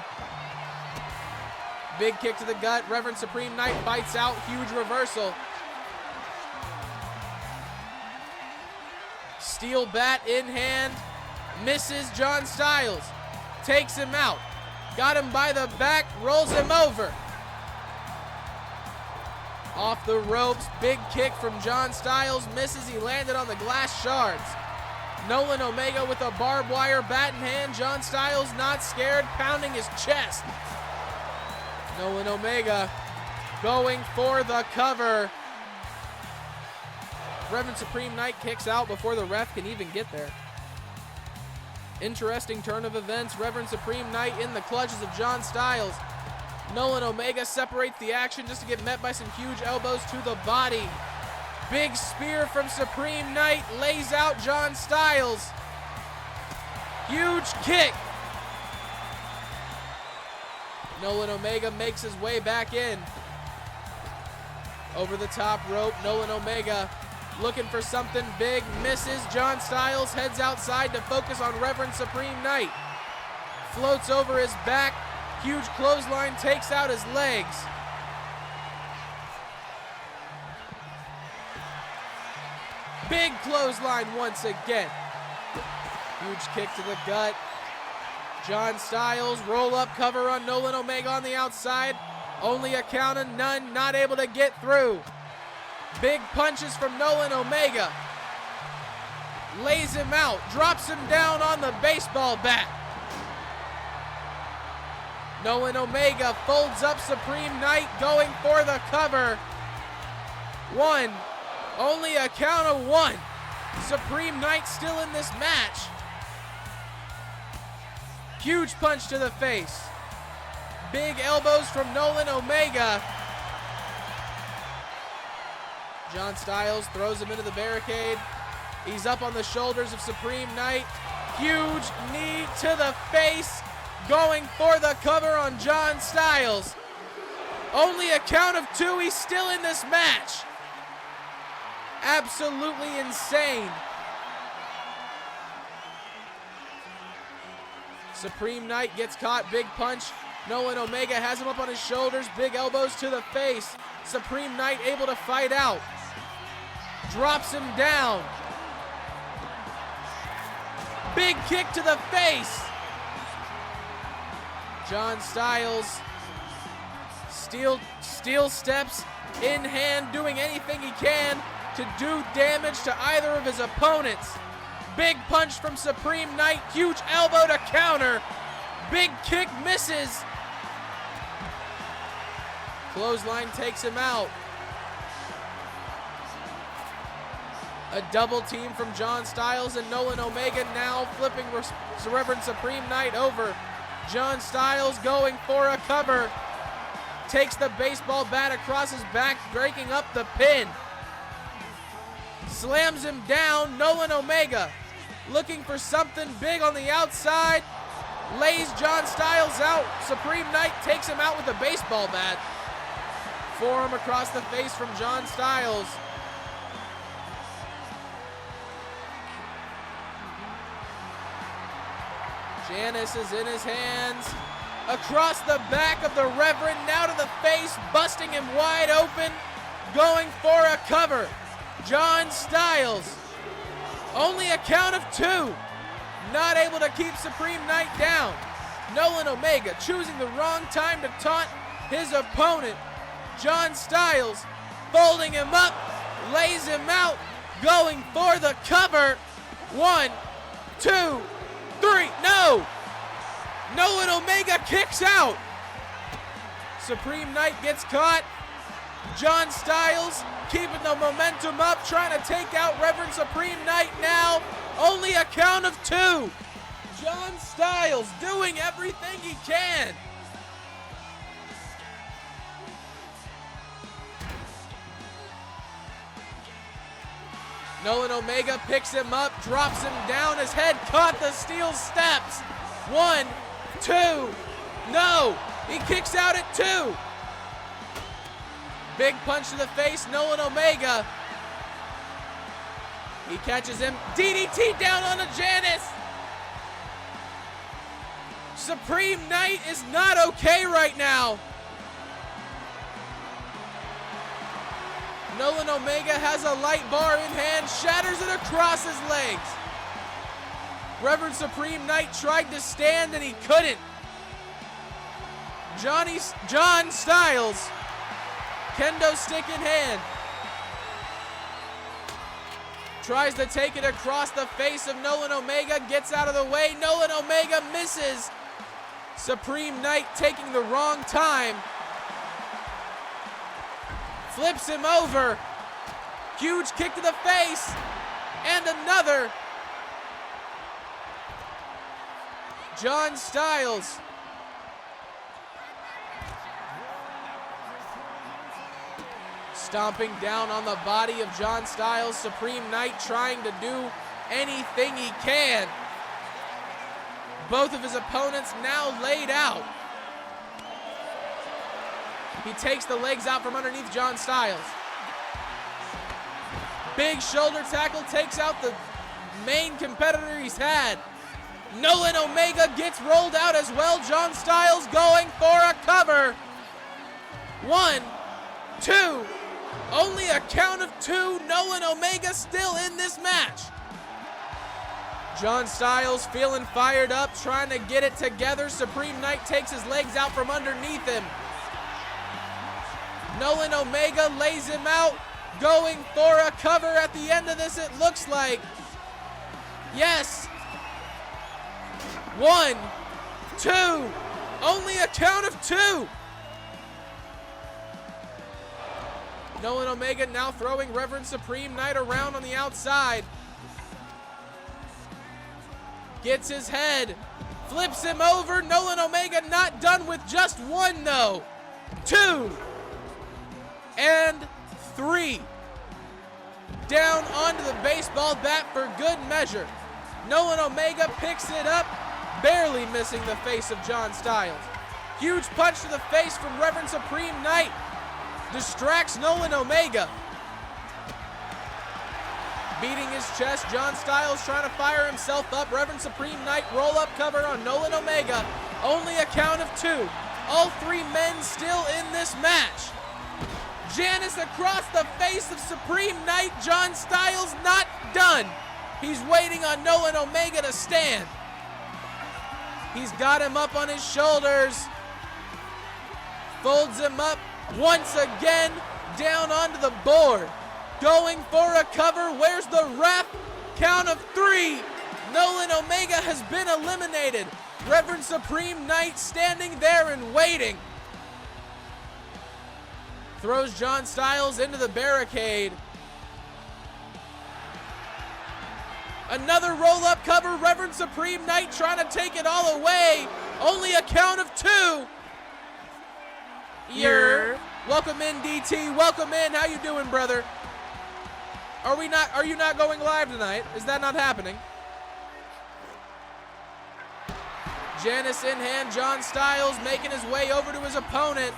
Big kick to the gut. Reverend Supreme Knight bites out. Huge reversal. Steel bat in hand. Misses John Styles. Takes him out. Got him by the back. Rolls him over. Off the ropes. Big kick from John Styles. Misses. He landed on the glass shards. Nolan Omega with a barbed wire bat in hand. John Styles not scared. Pounding his chest. Nolan Omega going for the cover. Reverend Supreme Knight kicks out before the ref can even get there. Interesting turn of events. Reverend Supreme Knight in the clutches of John Styles. Nolan Omega separates the action just to get met by some huge elbows to the body. Big spear from Supreme Knight lays out John Styles. Huge kick. Nolan Omega makes his way back in. Over the top rope, Nolan Omega looking for something big, misses. John Styles heads outside to focus on Reverend Supreme Knight. Floats over his back, huge clothesline takes out his legs. Big clothesline once again. Huge kick to the gut. John Styles, roll up cover on Nolan Omega on the outside. Only a count of none, not able to get through. Big punches from Nolan Omega. Lays him out, drops him down on the baseball bat. Nolan Omega folds up Supreme Knight, going for the cover. One, only a count of one. Supreme Knight still in this match. Huge punch to the face. Big elbows from Nolan Omega. John Styles throws him into the barricade. He's up on the shoulders of Supreme Knight. Huge knee to the face. Going for the cover on John Styles. Only a count of two. He's still in this match. Absolutely insane. Supreme Knight gets caught. Big punch. Nolan Omega has him up on his shoulders. Big elbows to the face. Supreme Knight able to fight out. Drops him down. Big kick to the face. John Styles, steel steps in hand, doing anything he can to do damage to either of his opponents. Big punch from Supreme Knight, huge elbow to counter. Big kick misses. Clothesline takes him out. A double team from John Styles and Nolan Omega, now flipping Reverend Supreme Knight over. John Styles going for a cover. Takes the baseball bat across his back, breaking up the pin. Slams him down. Nolan Omega looking for something big on the outside. Lays John Styles out. Supreme Knight takes him out with a baseball bat. Forearm across the face from John Styles. Janice is in his hands. Across the back of the Reverend, now to the face, busting him wide open. Going for a cover. John Styles. Only a count of two. Not able to keep Supreme Knight down. Nolan Omega choosing the wrong time to taunt his opponent. John Styles folding him up, lays him out, going for the cover. 1, 2, 3, no! Nolan Omega kicks out. Supreme Knight gets caught. John Styles keeping the momentum up, trying to take out Reverend Supreme Knight now. Only a count of two. John Styles doing everything he can. Nolan Omega picks him up, drops him down. His head caught the steel steps. 1, 2, no. He kicks out at 2. Big punch to the face, Nolan Omega. He catches him. DDT down on a Janice. Supreme Knight is not okay right now. Nolan Omega has a light bar in hand, shatters it across his legs. Reverend Supreme Knight tried to stand and he couldn't. John Styles, kendo stick in hand, tries to take it across the face of Nolan Omega, gets out of the way. Nolan Omega misses. Supreme Knight taking the wrong time. Flips him over. Huge kick to the face. And another. John Styles. Stomping down on the body of John Styles. Supreme Knight trying to do anything he can. Both of his opponents now laid out. He takes the legs out from underneath John Styles. Big shoulder tackle takes out the main competitor he's had. Nolan Omega gets rolled out as well. John Styles going for a cover. 1, 2. Only a count of 2. Nolan Omega still in this match. John Styles feeling fired up, trying to get it together. Supreme Knight takes his legs out from underneath him. Nolan Omega lays him out, going for a cover at the end of this, it looks like. Yes. 1, 2, only a count of 2. Nolan Omega now throwing Reverend Supreme Knight around on the outside. Gets his head, flips him over. Nolan Omega not done with just 1 though. 2 and 3. Down onto the baseball bat for good measure. Nolan Omega picks it up, barely missing the face of John Styles. Huge punch to the face from Reverend Supreme Knight. Distracts Nolan Omega. Beating his chest, John Styles trying to fire himself up. Reverend Supreme Knight roll-up cover on Nolan Omega. Only a count of 2. All 3 men still in this match. Janice across the face of Supreme Knight. John Styles not done. He's waiting on Nolan Omega to stand. He's got him up on his shoulders. Folds him up once again down onto the board. Going for a cover. Where's the ref? Count of 3. Nolan Omega has been eliminated. Reverend Supreme Knight standing there and waiting. Throws John Styles into the barricade. Another roll-up cover. Reverend Supreme Knight trying to take it all away. Only a count of 2. Welcome in, DT. Welcome in. How you doing, brother? Are you not going live tonight? Is that not happening? Janice in hand. John Styles making his way over to his opponent.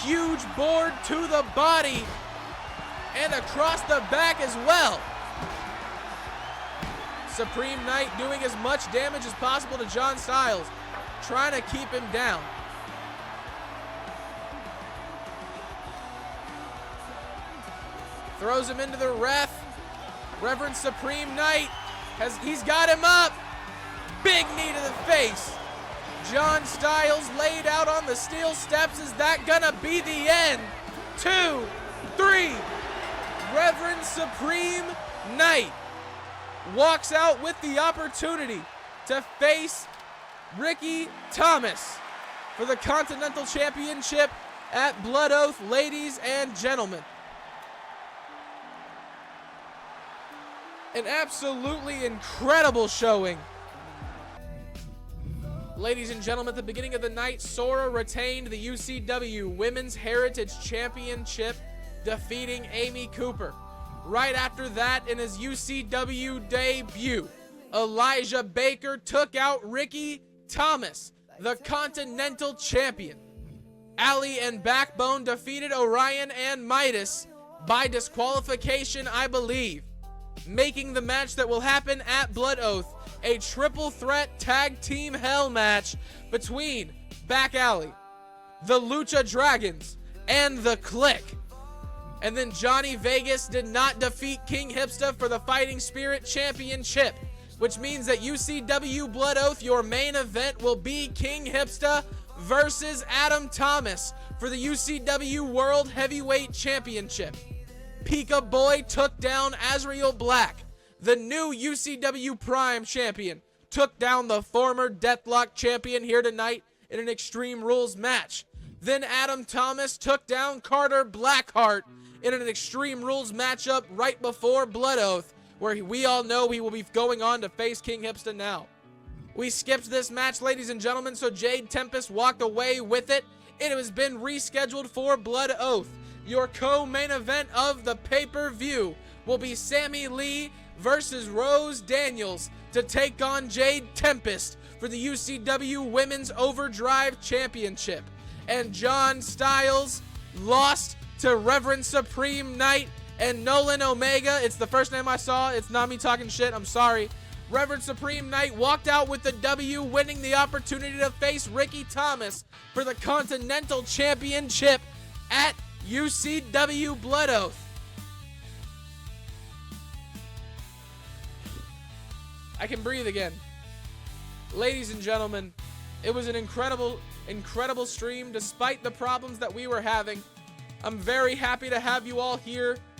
Huge board to the body and across the back as well. Supreme Knight doing as much damage as possible to John Styles, trying to keep him down. Throws him into the ref. Reverend Supreme Knight he's got him up. Big knee to the face. John Styles laid out on the steel steps. Is that gonna be the end? 2, 3. Reverend Supreme Knight walks out with the opportunity to face Ricky Thomas for the Continental Championship at Blood Oath, ladies and gentlemen. An absolutely incredible showing. Ladies and gentlemen, at the beginning of the night, Sora retained the UCW Women's Heritage Championship, defeating Amy Cooper. Right after that, in his UCW debut, Elijah Baker took out Ricky Thomas, the Continental Champion. Ali and Backbone defeated Orion and Midas by disqualification, I believe, making the match that will happen at Blood Oath a triple threat tag team hell match between Back Alley, the Lucha Dragons, and the Click. And then Johnny Vegas did not defeat King Hipsta for the Fighting Spirit Championship, which means that UCW Blood Oath, your main event will be King Hipsta versus Adam Thomas for the UCW World Heavyweight Championship. PIKABOY took down Azreal Black. The new UCW Prime Champion took down the former Deathlock Champion here tonight in an Extreme Rules match. Then Adam Thomas took down Carter Blackheart in an Extreme Rules matchup right before Blood Oath, where we all know he will be going on to face King Hipsta now. We skipped this match, ladies and gentlemen, so Jade Tempest walked away with it. It has been rescheduled for Blood Oath. Your co-main event of the pay-per-view will be Sammy Lee versus Rose Daniels to take on Jade Tempest for the UCW Women's Overdrive Championship. And John Styles lost to Reverend Supreme Knight and Nolan Omega. It's the first name I saw. It's not me talking shit. I'm sorry. Reverend Supreme Knight walked out with the W, winning the opportunity to face Ricky Thomas for the Continental Championship at UCW Blood Oath. I can breathe again. Ladies and gentlemen, it was an incredible stream despite the problems that we were having. I'm very happy to have you all here